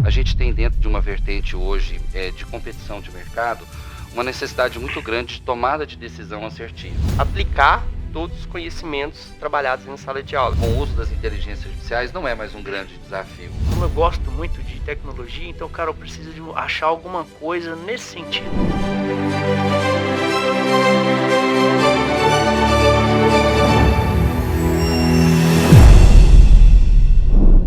A gente tem dentro de uma vertente hoje de competição de mercado, uma necessidade muito grande de tomada de decisão assertiva. Aplicar todos os conhecimentos trabalhados em sala de aula. Com o uso das inteligências artificiais não é mais um grande desafio. Como eu gosto muito de tecnologia, então, cara, eu preciso de achar alguma coisa nesse sentido.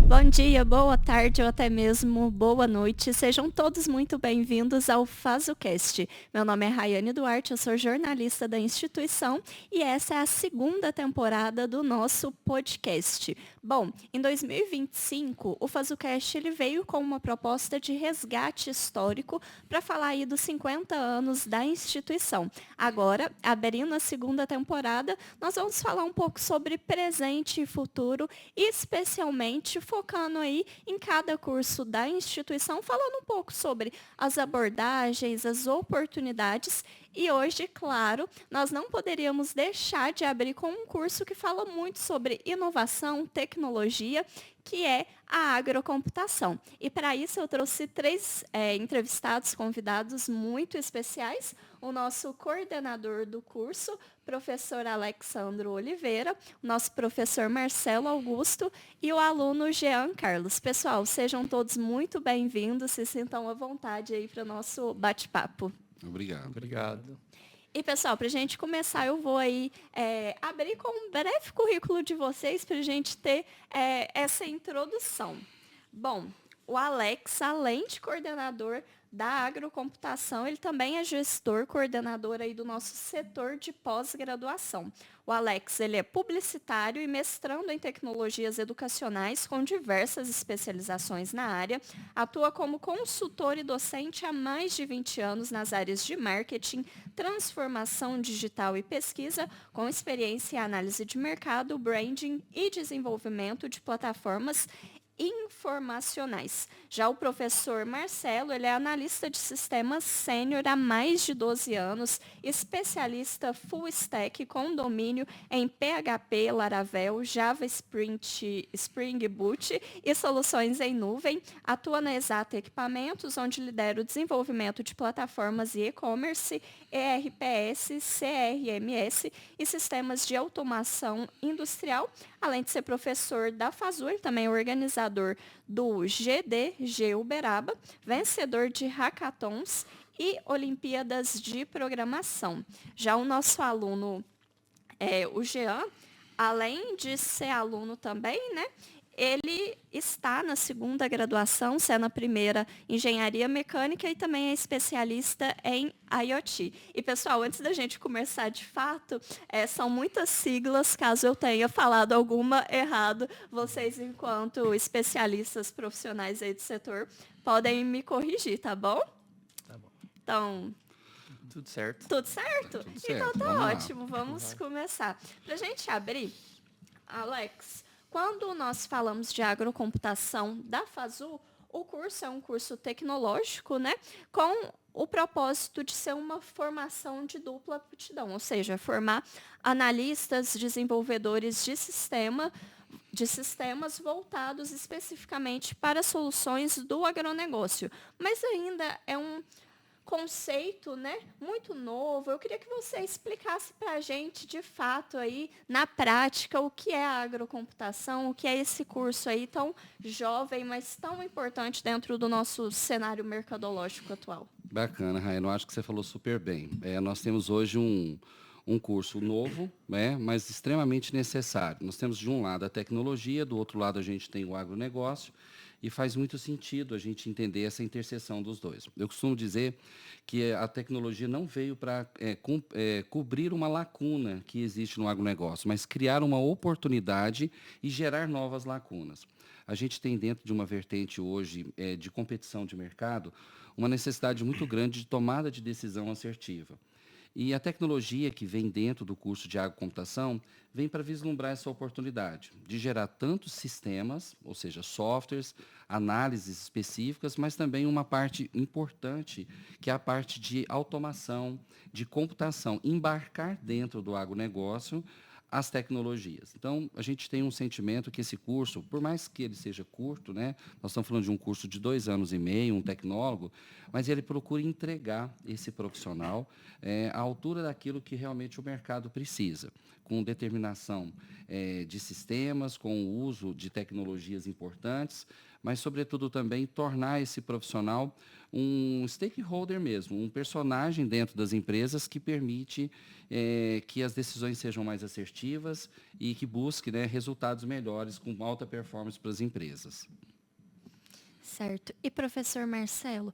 Bom dia, boa tarde ou até mesmo boa noite. Sejam todos muito bem-vindos ao FazoCast. Meu nome é Rayane Duarte, eu sou jornalista da instituição e essa é a segunda temporada do nosso podcast. Bom, em 2025, o FazoCast ele veio com uma proposta de resgate histórico para falar aí dos 50 anos da instituição. Agora, abrindo a segunda temporada, nós vamos falar um pouco sobre presente e futuro, especialmente focando aí em cada curso da instituição, falando um pouco sobre as abordagens, as oportunidades. E hoje, claro, nós não poderíamos deixar de abrir com um curso que fala muito sobre inovação, tecnologia, que é a agrocomputação. E para isso eu trouxe três entrevistados, convidados muito especiais. O nosso coordenador do curso, professor Alexandro Oliveira, o nosso professor Marcelo Augusto e o aluno Jean Carlos. Pessoal, sejam todos muito bem-vindos, se sintam à vontade aí para o nosso bate-papo. Obrigado. E, pessoal, para a gente começar, eu vou aí abrir com um breve currículo de vocês para a gente ter essa introdução. Bom, o Alex, além de coordenador da agrocomputação, ele também é gestor, coordenador aí do nosso setor de pós-graduação. O Alex, ele é publicitário e mestrando em tecnologias educacionais com diversas especializações na área, atua como consultor e docente há mais de 20 anos nas áreas de marketing, transformação digital e pesquisa, com experiência em análise de mercado, branding e desenvolvimento de plataformas informacionais. Já o professor Marcelo, ele é analista de sistemas sênior há mais de 12 anos, especialista full stack com domínio em PHP, Laravel, Java Spring Boot e soluções em nuvem. Atua na Exata Equipamentos, onde lidera o desenvolvimento de plataformas e e-commerce, ERPS, CRMS e sistemas de automação industrial. Além de ser professor da FAZU, ele também é organizador do GDG Uberaba, vencedor de hackathons e Olimpíadas de Programação. Já o nosso aluno, o Jean, além de ser aluno também, né? Ele está na segunda graduação, sendo a primeira engenharia mecânica e também é especialista em IoT. E, pessoal, antes da gente começar de fato, são muitas siglas, caso eu tenha falado alguma errado, vocês, enquanto especialistas profissionais aí do setor, podem me corrigir, tá bom? Tá bom. Então, Tudo certo? tudo certo? Tudo certo, Então tá vamos lá. ótimo, vamos começar. Para a gente abrir, Alex, quando nós falamos de agrocomputação da FAZU, o curso é um curso tecnológico, né, com o propósito de ser uma formação de dupla aptidão, ou seja, formar analistas, desenvolvedores de sistemas voltados especificamente para soluções do agronegócio. Mas ainda é um conceito, né, muito novo. Eu queria que você explicasse para a gente, de fato, aí, na prática, o que é a agrocomputação, o que é esse curso aí tão jovem, mas tão importante dentro do nosso cenário mercadológico atual. Bacana, Raíssa, eu acho que você falou super bem. Nós temos hoje um curso novo, mas extremamente necessário. Nós temos, de um lado, a tecnologia, do outro lado, a gente tem o agronegócio, e faz muito sentido a gente entender essa interseção dos dois. Eu costumo dizer que a tecnologia não veio para cobrir uma lacuna que existe no agronegócio, mas criar uma oportunidade e gerar novas lacunas. A gente tem dentro de uma vertente hoje de competição de mercado uma necessidade muito grande de tomada de decisão assertiva. E a tecnologia que vem dentro do curso de agrocomputação vem para vislumbrar essa oportunidade de gerar tantos sistemas, ou seja, softwares, análises específicas, mas também uma parte importante, que é a parte de automação, de computação, embarcar dentro do agronegócio as tecnologias. Então, a gente tem um sentimento que esse curso, por mais que ele seja curto, né, nós estamos falando de um curso de 2 anos e meio, um tecnólogo, mas ele procura entregar esse profissional à altura daquilo que realmente o mercado precisa, com determinação de sistemas, com o uso de tecnologias importantes, mas, sobretudo, também tornar esse profissional um stakeholder mesmo, um personagem dentro das empresas que permite que as decisões sejam mais assertivas e que busque, né, resultados melhores com alta performance para as empresas. Certo. E, professor Marcelo,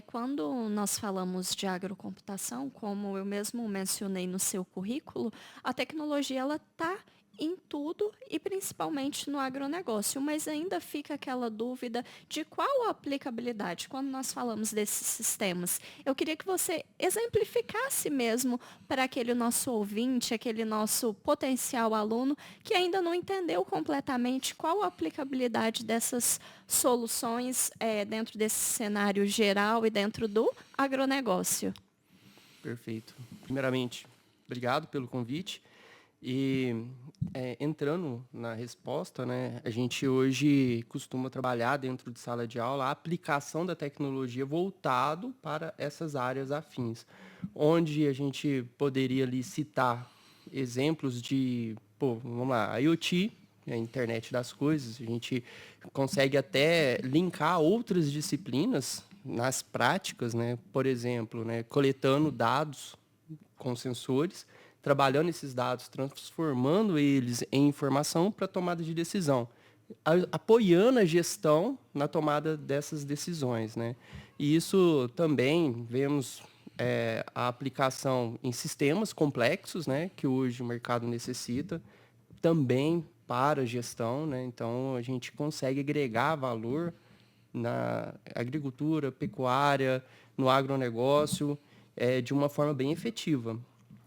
quando nós falamos de agrocomputação, como eu mesmo mencionei no seu currículo, a tecnologia ela está em tudo e principalmente no agronegócio, mas ainda fica aquela dúvida de qual a aplicabilidade quando nós falamos desses sistemas. Eu queria que você exemplificasse mesmo para aquele nosso ouvinte, aquele nosso potencial aluno que ainda não entendeu completamente qual a aplicabilidade dessas soluções dentro desse cenário geral e dentro do agronegócio. Perfeito. Primeiramente, obrigado pelo convite. E entrando na resposta, né, a gente hoje costuma trabalhar dentro de sala de aula a aplicação da tecnologia voltado para essas áreas afins, onde a gente poderia ali citar exemplos de, vamos lá, IoT, a internet das coisas, a gente consegue até linkar outras disciplinas nas práticas, né, por exemplo, né, coletando dados com sensores, trabalhando esses dados, transformando eles em informação para tomada de decisão, apoiando a gestão na tomada dessas decisões, né? E isso também vemos a aplicação em sistemas complexos, né, que hoje o mercado necessita, também para a gestão, né? Então, a gente consegue agregar valor na agricultura, pecuária, no agronegócio, de uma forma bem efetiva.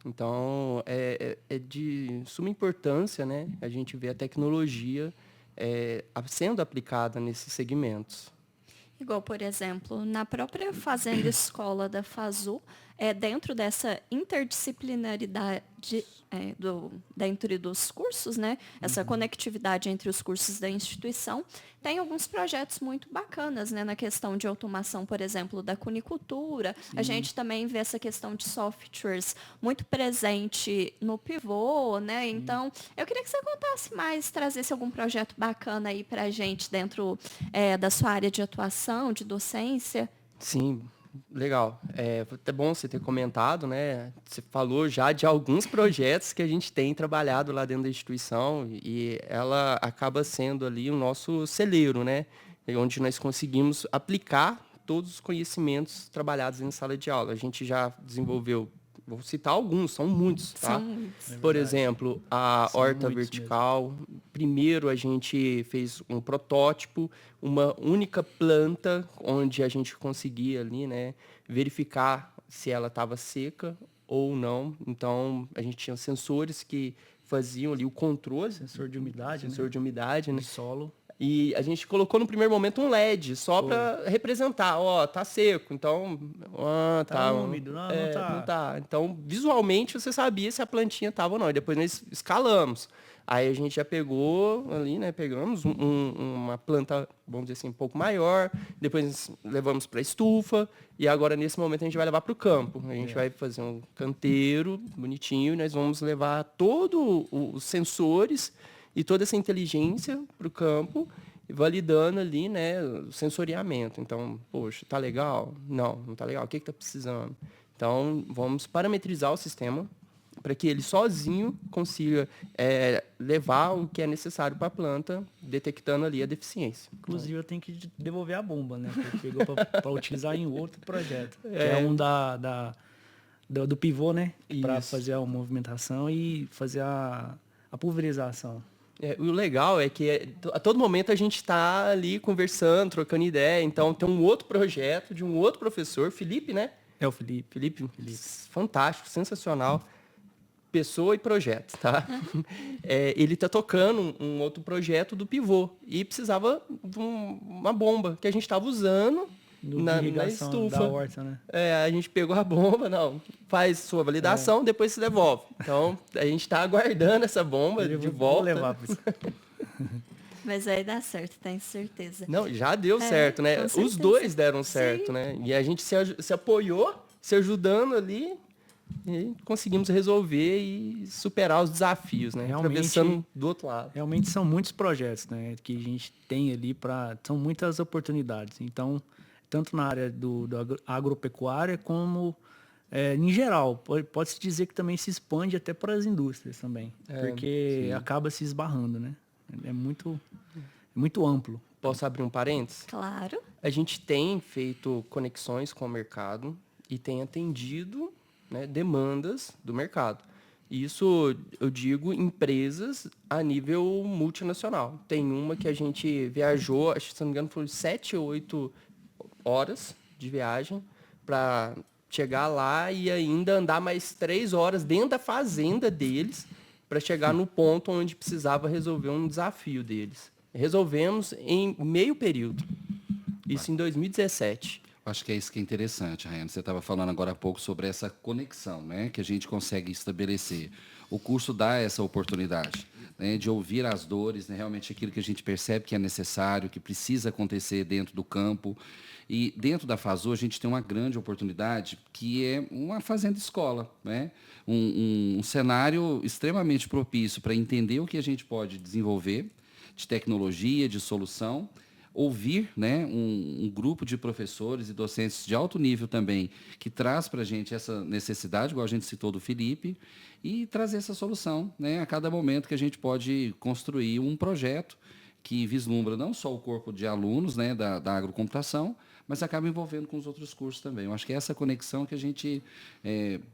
Então, é de suma importância, né, a gente ver a tecnologia sendo aplicada nesses segmentos. Igual, por exemplo, na própria Fazenda Escola da FASU, dentro dessa interdisciplinaridade dentro dos cursos, né? Essa conectividade entre os cursos da instituição, tem alguns projetos muito bacanas, né? Na questão de automação, por exemplo, da cunicultura. Sim. A gente também vê essa questão de softwares muito presente no Pivô, né? Então, eu queria que você contasse mais, trazesse algum projeto bacana aí para a gente dentro da sua área de atuação, de docência. Sim. Legal. É até bom você ter comentado, né? Você falou já de alguns projetos que a gente tem trabalhado lá dentro da instituição e ela acaba sendo ali o nosso celeiro, né? Onde nós conseguimos aplicar todos os conhecimentos trabalhados em sala de aula. A gente já desenvolveu, vou citar alguns, são muitos, tá? São muitos. Por exemplo, a horta vertical. Mesmo. Primeiro a gente fez um protótipo, uma única planta, onde a gente conseguia ali, né, verificar se ela estava seca ou não. Então, a gente tinha sensores que faziam ali o controle. Sensor de umidade, né? De solo. E a gente colocou no primeiro momento um LED, só para representar, tá seco, então, tá úmido, não tá. Não tá. Então, visualmente, você sabia se a plantinha tava ou não. E depois nós escalamos. Aí a gente já pegou ali, né, pegamos uma planta, vamos dizer assim, um pouco maior, depois levamos para a estufa, e agora, nesse momento, a gente vai levar para o campo. A gente vai fazer um canteiro bonitinho, e nós vamos levar todos os sensores e toda essa inteligência para o campo, validando ali, né, o sensoriamento. Então, poxa, tá legal? Não tá legal. O que está precisando? Então, vamos parametrizar o sistema para que ele sozinho consiga levar o que é necessário para a planta, detectando ali a deficiência. Inclusive, eu tenho que devolver a bomba, né? Porque pegou para utilizar em outro projeto. Que é um do pivô, né? Para fazer a movimentação e fazer a pulverização. O legal é que a todo momento a gente está ali conversando, trocando ideia. Então, tem um outro projeto de um outro professor, Felipe, né? É o Felipe. Felipe. Fantástico, sensacional. Pessoa e projeto, tá? Ele está tocando um outro projeto do pivô e precisava de uma bomba que a gente estava usando na irrigação estufa. da horta, né? A gente pegou a bomba, não, faz sua validação, depois se devolve. Então, a gente está aguardando essa bomba de volta. Vou levar pra isso. Mas aí dá certo, tenho certeza. Não, já deu certo, né? Com certeza. Os dois deram certo, Sim. né? E a gente se apoiou, se ajudando ali, e conseguimos resolver e superar os desafios, né? Realmente, atravessando do outro lado. Realmente são muitos projetos, né? Que a gente tem ali são muitas oportunidades. Então, tanto na área do agropecuária como em geral. Pode-se dizer que também se expande até para as indústrias também. Porque acaba se esbarrando, né? É muito amplo. Posso abrir um parênteses? Claro. A gente tem feito conexões com o mercado e tem atendido, né, demandas do mercado. Isso, eu digo, empresas a nível multinacional. Tem uma que a gente viajou, acho que, se não me engano, foi 7 ou 8 horas de viagem para chegar lá e ainda andar mais 3 horas dentro da fazenda deles para chegar no ponto onde precisava resolver um desafio deles. Resolvemos em meio período. Isso em 2017. Acho que é isso que é interessante, Raiane. Você estava falando agora há pouco sobre essa conexão, né, que a gente consegue estabelecer. O curso dá essa oportunidade, né, de ouvir as dores, né, realmente aquilo que a gente percebe que é necessário, que precisa acontecer dentro do campo. E dentro da FASU a gente tem uma grande oportunidade que é uma fazenda-escola, né? Um cenário extremamente propício para entender o que a gente pode desenvolver de tecnologia, de solução, ouvir, né, um grupo de professores e docentes de alto nível também, que traz para a gente essa necessidade, igual a gente citou do Felipe, e trazer essa solução, né, a cada momento que a gente pode construir um projeto que vislumbra não só o corpo de alunos, né, da agrocomputação, mas acaba envolvendo com os outros cursos também. Eu acho que é essa conexão que a gente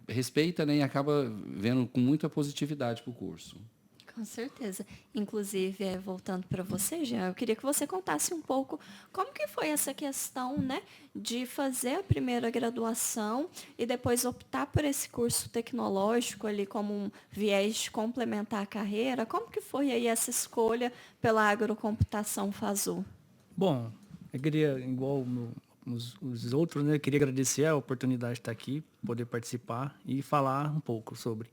respeita, né, e acaba vendo com muita positividade para o curso. Com certeza. Inclusive, voltando para você, Jean, eu queria que você contasse um pouco como que foi essa questão, né, de fazer a primeira graduação e depois optar por esse curso tecnológico ali como um viés de complementar a carreira. Como que foi aí essa escolha pela agrocomputação FASU? Bom, eu queria, igual os outros, né, eu queria agradecer a oportunidade de estar aqui, poder participar e falar um pouco sobre.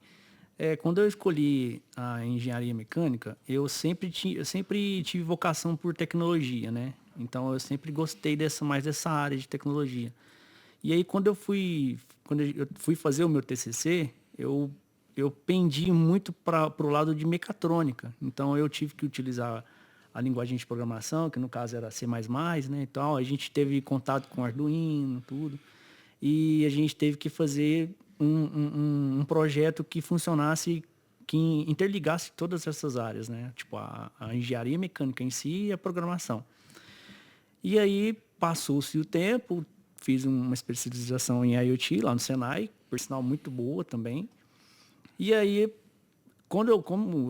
Quando eu escolhi a engenharia mecânica, eu sempre tive vocação por tecnologia, né? Então, eu sempre gostei mais dessa área de tecnologia. E aí, quando eu fui fazer o meu TCC, eu pendi muito para o lado de mecatrônica. Então, eu tive que utilizar a linguagem de programação, que no caso era C++, né? Então, a gente teve contato com Arduino, tudo. E a gente teve que fazer um projeto que funcionasse, que interligasse todas essas áreas, né? Tipo, a engenharia mecânica em si e a programação. E aí, passou-se o tempo, fiz uma especialização em IoT lá no Senai, por sinal muito boa também. E aí, como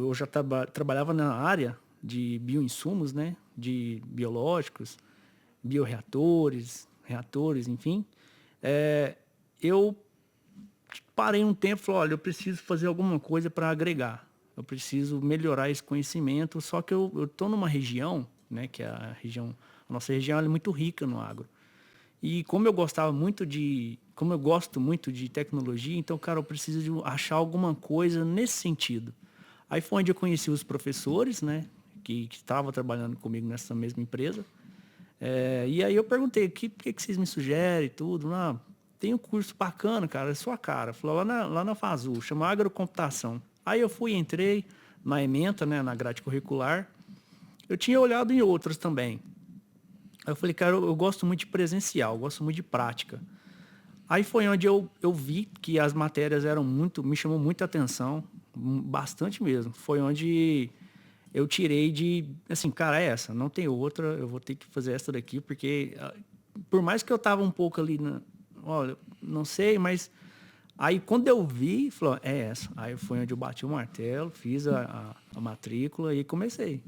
eu já trabalhava na área de bioinsumos, né? De biológicos, bioreatores, reatores, enfim, eu parei um tempo e falei, olha, eu preciso fazer alguma coisa para agregar. Eu preciso melhorar esse conhecimento, só que eu estou numa região, né, que é a nossa região é muito rica no agro. E como eu gosto muito de tecnologia, então, cara, eu preciso de achar alguma coisa nesse sentido. Aí foi onde eu conheci os professores, né, que estavam trabalhando comigo nessa mesma empresa. E aí eu perguntei, o que vocês me sugerem e tudo? Tem um curso bacana, cara, é sua cara. Falou lá na FASU, chama Agrocomputação. Aí eu entrei na ementa, né, na grade curricular. Eu tinha olhado em outras também. Aí eu falei, cara, eu gosto muito de presencial, eu gosto muito de prática. Aí foi onde eu vi que as matérias me chamou muita atenção, bastante mesmo. Foi onde eu tirei assim, cara, essa, não tem outra, eu vou ter que fazer essa daqui, porque por mais que eu tava um pouco ali, olha, não sei, mas aí quando eu vi, falou, é essa. Aí foi onde eu bati o martelo, fiz a matrícula e comecei.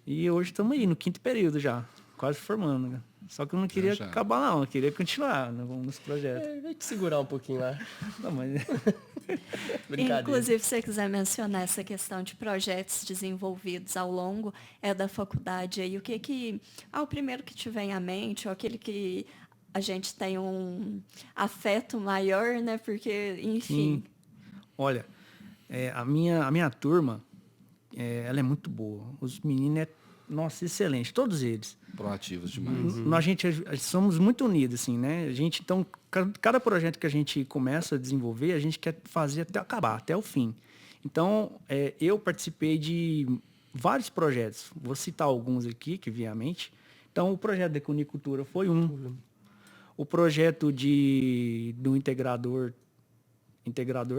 E hoje estamos aí, no 5º período já, quase formando, né? Só que eu não queria acabar, não, eu queria continuar nos projetos. Vai te segurar um pouquinho lá. Não, mas... Brincadeira. Inclusive, se você quiser mencionar essa questão de projetos desenvolvidos ao longo da faculdade, aí o primeiro que te vem à mente, ou aquele que a gente tem um afeto maior, né? Porque, enfim. Sim. Olha, a minha turma, ela é muito boa. Os meninos nossa, excelente, todos eles. Proativos demais. A gente somos muito unidos, assim, né? A gente, então, cada projeto que a gente começa a desenvolver, a gente quer fazer até acabar, até o fim. Então, eu participei de vários projetos. Vou citar alguns aqui, que vem à mente. Então, o projeto da Cunicultura foi um. O projeto do integrador,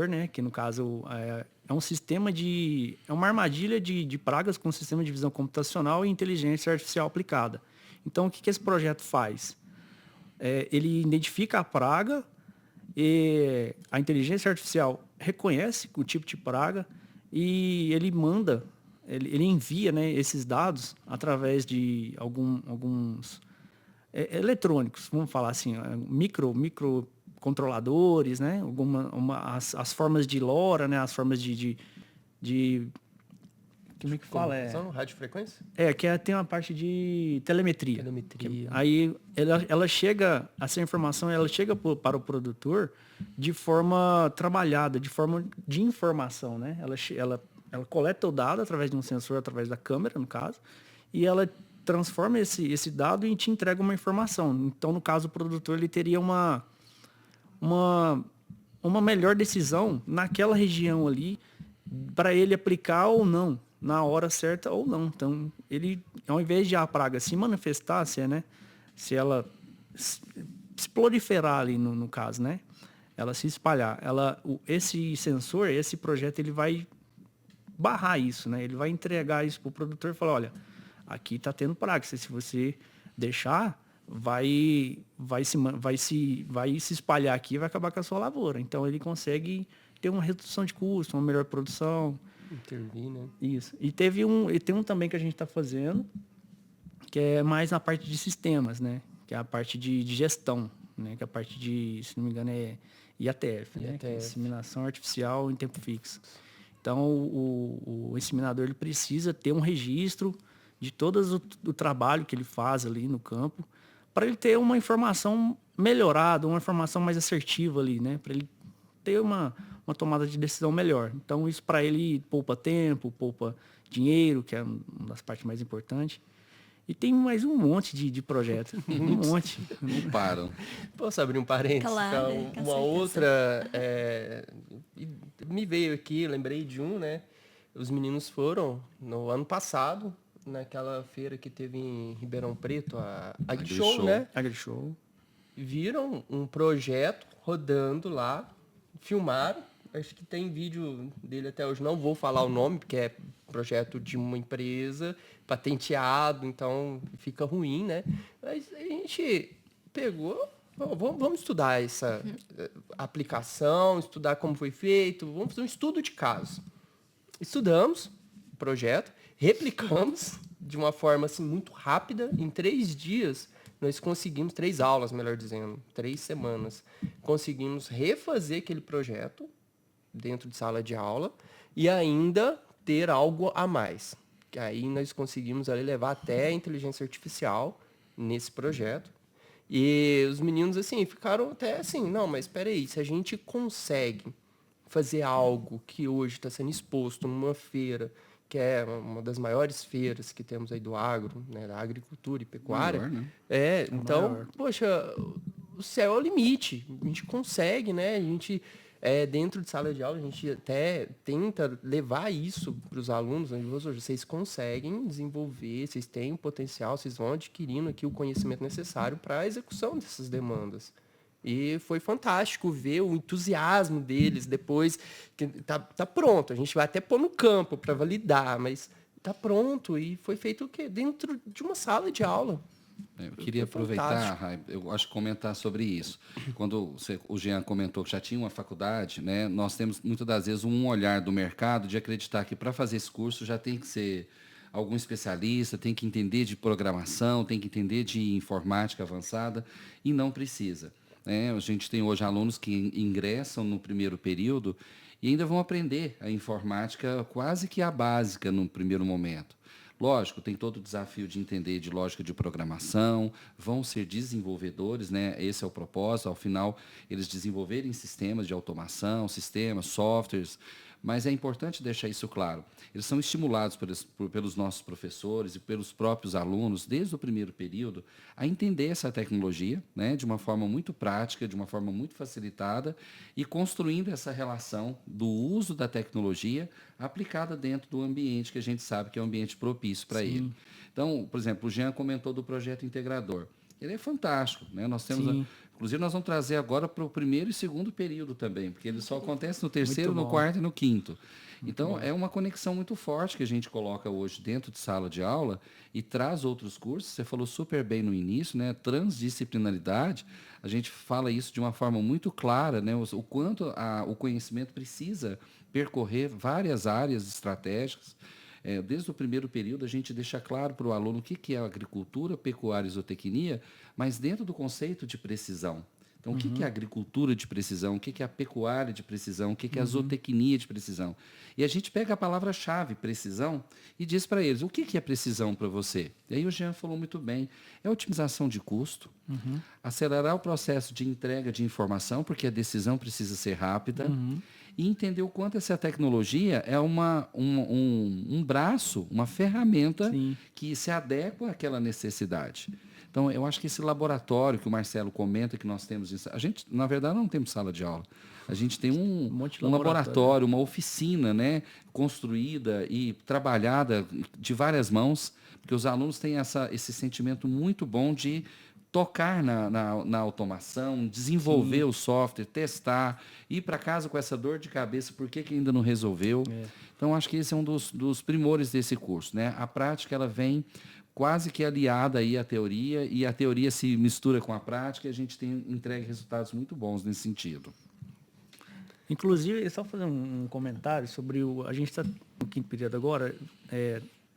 né? Que, no caso, é um sistema é uma armadilha de pragas com sistema de visão computacional e inteligência artificial aplicada. Então, o que esse projeto faz? Ele identifica a praga e a inteligência artificial reconhece o tipo de praga e ele ele envia, né, esses dados através de alguns eletrônicos, vamos falar assim, microcontroladores, né, as formas de LoRa, né, as formas de como é que fala? Radiofrequência? Tem uma parte de telemetria. Telemetria. Aí essa informação ela chega para o produtor de forma trabalhada, de forma de informação, né? Ela coleta o dado através de um sensor, através da câmera, no caso, e ela transforma esse dado e te entrega uma informação. Então, no caso, o produtor ele teria uma melhor decisão naquela região ali para ele aplicar ou não, na hora certa ou não. Então, ele, ao invés de a praga se manifestar, se ela se proliferar ali no caso, né? Ela se espalhar, esse sensor, esse projeto, ele vai barrar isso, né? Ele vai entregar isso para o produtor e falar, olha, aqui está tendo praga, se você deixar, vai se espalhar aqui e vai acabar com a sua lavoura. Então, ele consegue ter uma redução de custo, uma melhor produção. Intervir, né? Isso. E tem um também que a gente está fazendo, que é mais na parte de sistemas, né? Que é a parte de gestão, né? Que é a parte de, se não me engano, é IATF, né? Que é Inseminação Artificial em Tempo Fixo. Então, o inseminador ele precisa ter um registro de todo o trabalho que ele faz ali no campo, para ele ter uma informação melhorada, uma informação mais assertiva ali, né? Para ele ter uma tomada de decisão melhor. Então, isso para ele poupa tempo, poupa dinheiro, que é uma das partes mais importantes. E tem mais um monte de projetos. Um monte. Não param. Posso abrir um parênteses? Claro, Então, uma outra... me veio aqui, lembrei de um, né? Os meninos foram, no ano passado, naquela feira que teve em Ribeirão Preto, a AgriShow, né? AgriShow. Viram um projeto rodando lá, filmaram. Acho que tem vídeo dele até hoje. Não vou falar o nome, porque é projeto de uma empresa, patenteado, então fica ruim, né? Mas a gente pegou, vamos estudar essa aplicação, estudar como foi feito, vamos fazer um estudo de caso. Estudamos o projeto, replicamos de uma forma assim, muito rápida. Em 3 dias, nós conseguimos, 3 aulas, melhor dizendo, 3 semanas, conseguimos refazer aquele projeto dentro de sala de aula e ainda ter algo a mais. Que aí nós conseguimos ali levar até a inteligência artificial nesse projeto. E os meninos, assim, ficaram até assim, não, mas espera aí, se a gente consegue fazer algo que hoje está sendo exposto numa feira, que é uma das maiores feiras que temos aí do agro, né, da agricultura e pecuária. Maior, né? Então, maior. Poxa, o céu é o limite. A gente consegue, né? A gente, dentro de sala de aula, a gente até tenta levar isso para os alunos. Vocês conseguem desenvolver, vocês têm o potencial, vocês vão adquirindo aqui o conhecimento necessário para a execução dessas demandas. E foi fantástico ver o entusiasmo deles depois que tá pronto. A gente vai até pôr no campo para validar, mas tá pronto. E foi feito o quê? Dentro de uma sala de aula. Eu queria aproveitar, Rai, eu acho que comentar sobre isso. Quando o Jean comentou que já tinha uma faculdade, né, nós temos muitas das vezes um olhar do mercado de acreditar que para fazer esse curso já tem que ser algum especialista, tem que entender de programação, tem que entender de informática avançada, e não precisa. A gente tem hoje alunos que ingressam no primeiro período e ainda vão aprender a informática quase que a básica no primeiro momento. Lógico, tem todo o desafio de entender de lógica de programação, vão ser desenvolvedores, né? Esse é o propósito, ao final, eles desenvolverem sistemas de automação, sistemas, softwares, mas é importante deixar isso claro. Eles são estimulados pelos nossos professores e pelos próprios alunos, desde o primeiro período, a entender essa tecnologia, né, de uma forma muito prática, de uma forma muito facilitada, e construindo essa relação do uso da tecnologia aplicada dentro do ambiente que a gente sabe que é um ambiente propício para ele. Então, por exemplo, o Jean comentou do projeto integrador. Ele é fantástico, né? Nós temos, inclusive, nós vamos trazer agora para o primeiro e segundo período também, porque ele só acontece no terceiro, no quarto e no quinto. Então, é uma conexão muito forte que a gente coloca hoje dentro de sala de aula e traz outros cursos. Você falou super bem no início, né? Transdisciplinaridade. A gente fala isso de uma forma muito clara, né? O quanto o conhecimento precisa percorrer várias áreas estratégicas. Desde o primeiro período, a gente deixa claro para o aluno o que é agricultura, pecuária e zootecnia, mas dentro do conceito de precisão. Então, o que é a agricultura de precisão, o que é a pecuária de precisão, o que é a zootecnia de precisão. E a gente pega a palavra-chave, precisão, e diz para eles, o que é precisão para você? E aí o Jean falou muito bem, é otimização de custo, acelerar o processo de entrega de informação, porque a decisão precisa ser rápida, e entender o quanto essa tecnologia é um braço, uma ferramenta que se adequa àquela necessidade. Então, eu acho que esse laboratório que o Marcelo comenta que nós temos... A gente, na verdade, não temos sala de aula. A gente tem um laboratório, uma oficina, né, construída e trabalhada de várias mãos, porque os alunos têm esse sentimento muito bom de tocar na automação, desenvolver o software, testar, ir para casa com essa dor de cabeça, por que ainda não resolveu. Então, acho que esse é um dos primores desse curso, né? A prática, ela vem quase que aliada aí à teoria, e a teoria se mistura com a prática, e a gente entrega resultados muito bons nesse sentido. Inclusive, só fazer um comentário sobre a gente está no quinto período agora,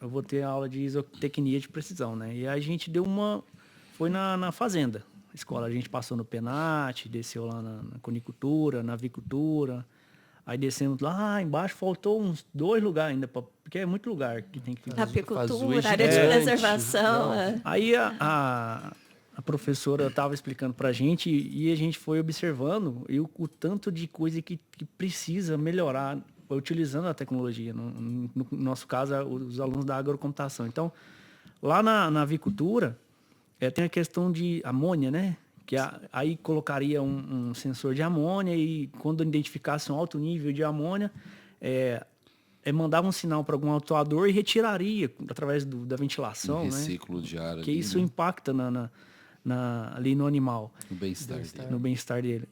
eu vou ter a aula de isotecnia de precisão, né? E a gente foi na fazenda, escola. A gente passou no Penat, desceu lá na conicultura, na avicultura. Aí descemos lá embaixo, faltou uns 2 lugares ainda, porque é muito lugar que tem que fazer. Apicultura, área de preservação. Aí a professora estava explicando para a gente e a gente foi observando o tanto de coisa que precisa melhorar utilizando a tecnologia. No nosso caso, os alunos da agrocomputação. Então, lá na avicultura, tem a questão de amônia, né? Que aí colocaria um sensor de amônia e quando identificasse um alto nível de amônia, mandava um sinal para algum autuador e retiraria através da ventilação, reciclo de ar. Que isso impacta ali no animal. No bem-estar dele. No bem-estar dele.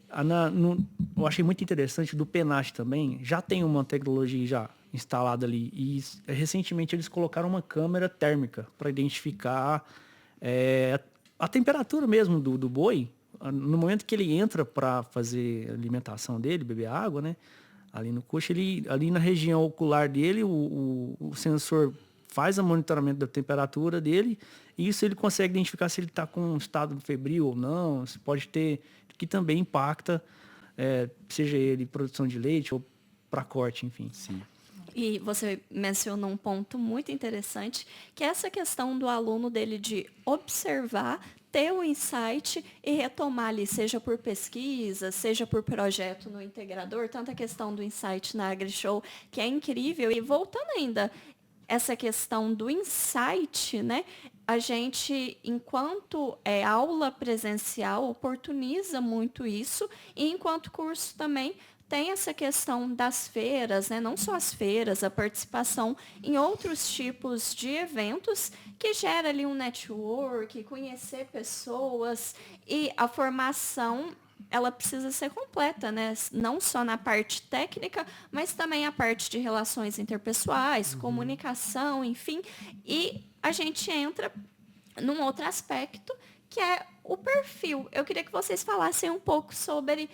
Eu achei muito interessante do Penat também, já tem uma tecnologia já instalada ali e recentemente eles colocaram uma câmera térmica para identificar a temperatura mesmo do boi, no momento que ele entra para fazer a alimentação dele, beber água, né? Ali no coxo, ali na região ocular dele, o sensor faz o monitoramento da temperatura dele, e isso ele consegue identificar se ele está com um estado febril ou não, se pode ter, que também impacta, seja ele produção de leite ou para corte, enfim. Sim. E você mencionou um ponto muito interessante, que é essa questão do aluno dele de observar, ter o insight e retomar ali, seja por pesquisa, seja por projeto no integrador, tanta questão do insight na AgriShow, que é incrível. E voltando ainda, essa questão do insight, né? A gente, enquanto aula presencial, oportuniza muito isso, e enquanto curso também, tem essa questão das feiras, né? Não só as feiras, a participação em outros tipos de eventos que gera ali um network, conhecer pessoas, e a formação ela precisa ser completa, né? Não só na parte técnica, mas também a parte de relações interpessoais, comunicação, enfim. E a gente entra num outro aspecto, que é o perfil. Eu queria que vocês falassem um pouco sobre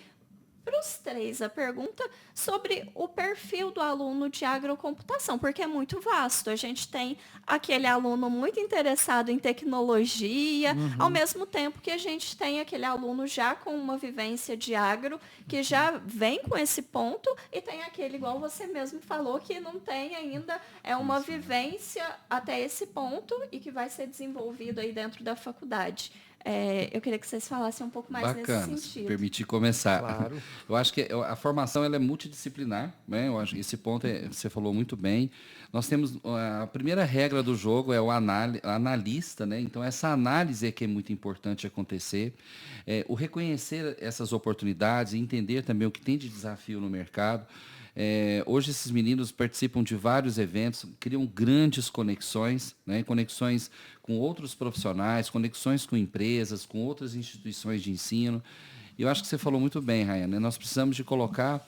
para os três a pergunta sobre o perfil do aluno de agrocomputação, porque é muito vasto. A gente tem aquele aluno muito interessado em tecnologia, ao mesmo tempo que a gente tem aquele aluno já com uma vivência de agro, que já vem com esse ponto, e tem aquele, igual você mesmo falou, que não tem ainda uma vivência até esse ponto e que vai ser desenvolvido aí dentro da faculdade. Eu queria que vocês falassem um pouco mais Bacana, nesse se sentido. permitir começar. Claro. Eu acho que a formação ela é multidisciplinar, né? Eu acho que esse ponto você falou muito bem. Nós temos a primeira regra do jogo é o analista, né? Então essa análise é que é muito importante acontecer. O reconhecer essas oportunidades e entender também o que tem de desafio no mercado. Hoje esses meninos participam de vários eventos, criam grandes conexões, né? Conexões com outros profissionais, conexões com empresas, com outras instituições de ensino. E eu acho que você falou muito bem, Ryan, né? Nós precisamos de colocar,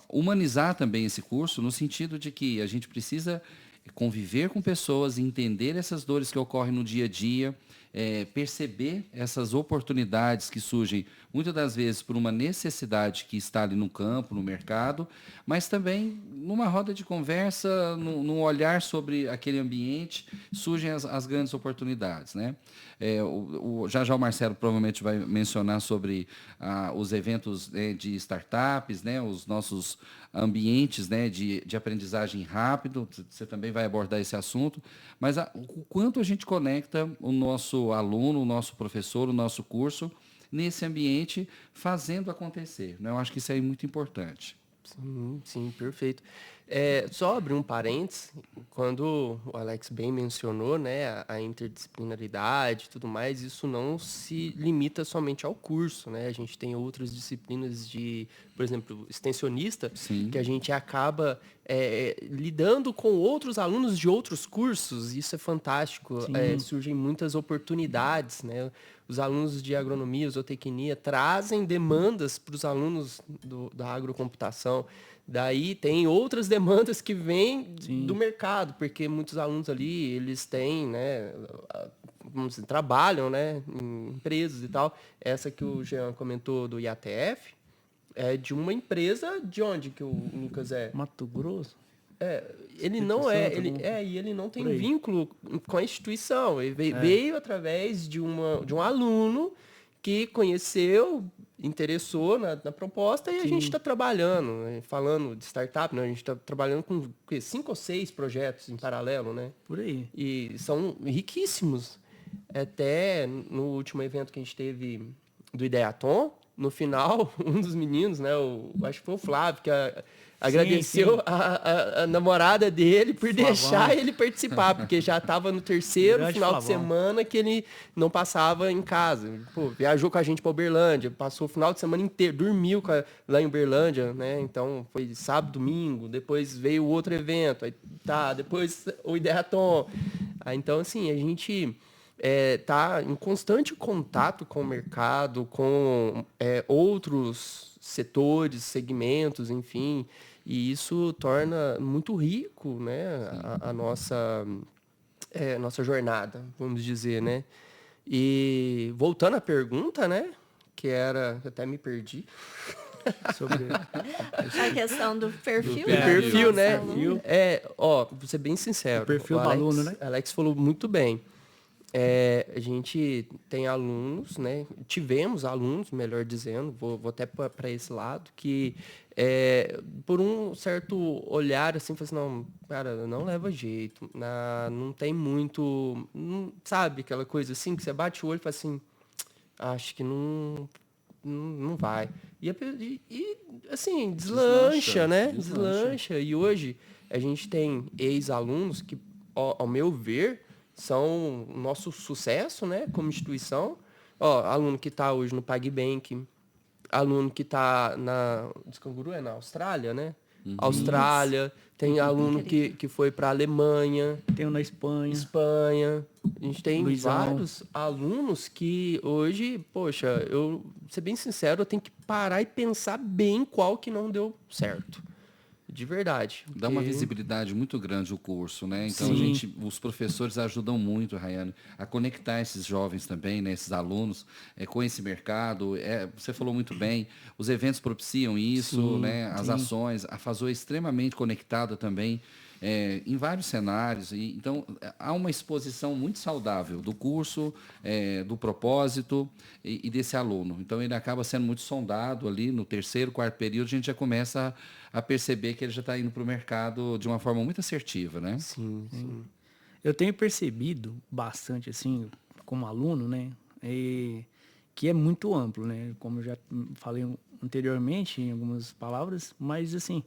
humanizar também esse curso, no sentido de que a gente precisa conviver com pessoas, entender essas dores que ocorrem no dia a dia, perceber essas oportunidades que surgem, muitas das vezes, por uma necessidade que está ali no campo, no mercado, mas também numa roda de conversa, num olhar sobre aquele ambiente, surgem as grandes oportunidades, né? Já o Marcelo provavelmente vai mencionar sobre os eventos, né, de startups, né, os nossos ambientes, né, de aprendizagem rápido, você também vai abordar esse assunto, mas o quanto a gente conecta o nosso aluno, o nosso professor, o nosso curso, nesse ambiente, fazendo acontecer, né? Eu acho que isso é muito importante. Sim, perfeito. Só abrir um parênteses, quando o Alex bem mencionou, né, a interdisciplinaridade e tudo mais, isso não se limita somente ao curso, né? A gente tem outras disciplinas de, por exemplo, extensionista, Sim. que a gente acaba lidando com outros alunos de outros cursos, isso é fantástico. Surgem muitas oportunidades, né? Os alunos de agronomia, zootecnia, trazem demandas para os alunos da agrocomputação. Daí tem outras demandas que vêm do mercado, porque muitos alunos ali, eles têm, né, vamos dizer, trabalham, né, em empresas e tal. Essa que o Jean comentou do IATF é de uma empresa de onde que o Lucas é? Mato Grosso? Ele não e ele não tem vínculo com a instituição. Ele veio através de um aluno que conheceu, interessou na proposta, e a gente está trabalhando, né? Falando de startup, né? A gente está trabalhando com 5 ou 6 projetos em paralelo, né? Por aí. E são riquíssimos. Até no último evento que a gente teve do Ideaton, no final, um dos meninos, né? Acho que foi o Flávio, que agradeceu a namorada dele por deixar ele participar, porque já estava no terceiro final de semana que ele não passava em casa. Pô, viajou com a gente para Uberlândia, passou o final de semana inteiro, dormiu lá em Uberlândia, né? Então foi sábado, domingo, depois veio o outro evento, depois o Ideaton. Então, assim, a gente está em constante contato com o mercado, com outros setores, segmentos, enfim, e isso torna muito rico, né, a nossa jornada, vamos dizer, né? E voltando à pergunta, né, que era, até me perdi. Sobre A questão do perfil. Do perfil, né? Perfil. Vou ser bem sincero. O perfil do aluno, né? Alex falou muito bem. A gente tem alunos, né? Tivemos alunos, melhor dizendo, vou até para esse lado, que por um certo olhar assim, assim, não, cara, não leva jeito, não tem muito, sabe, aquela coisa assim, que você bate o olho e fala assim, acho que não vai. E assim, deslancha, né? Deslancha. E hoje a gente tem ex-alunos que, ao meu ver, são o nosso sucesso, né, como instituição. Aluno que está hoje no PagBank, aluno que está na Descanguru, na Austrália, né? Austrália, tem aluno que foi para a Alemanha. Tem um na Espanha. A gente tem vários alunos que hoje, poxa, eu ser bem sincero, eu tenho que parar e pensar bem qual que não deu certo. de verdade. Dá uma visibilidade muito grande o curso, né? Então os professores ajudam muito, Rayane, a conectar esses jovens também, né? Esses alunos, com esse mercado. Você falou muito bem, os eventos propiciam isso, né? As ações, a FASU é extremamente conectada também. Em vários cenários. Então, há uma exposição muito saudável do curso, do propósito e desse aluno. Então, ele acaba sendo muito sondado ali no terceiro, quarto período, a gente já começa a perceber que ele já está indo para o mercado de uma forma muito assertiva, né? Sim, sim. Eu tenho percebido bastante, assim, como aluno, né? Que é muito amplo, né? Como eu já falei anteriormente em algumas palavras, mas, assim,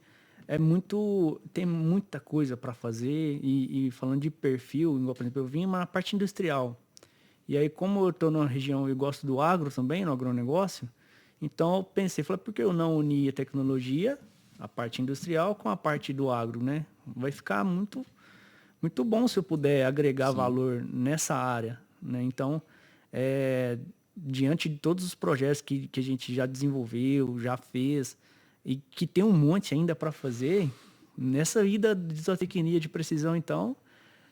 tem muita coisa para fazer e falando de perfil, igual, por exemplo, eu vim na parte industrial. E aí, como eu estou numa região e gosto do agro também, no agronegócio, então eu pensei, por que eu não unir a tecnologia, a parte industrial, com a parte do agro, né? Vai ficar muito, muito bom se eu puder agregar valor nessa área, né? Então, diante de todos os projetos que a gente já desenvolveu, já fez, e que tem um monte ainda para fazer, nessa vida de zootecnia de precisão, então,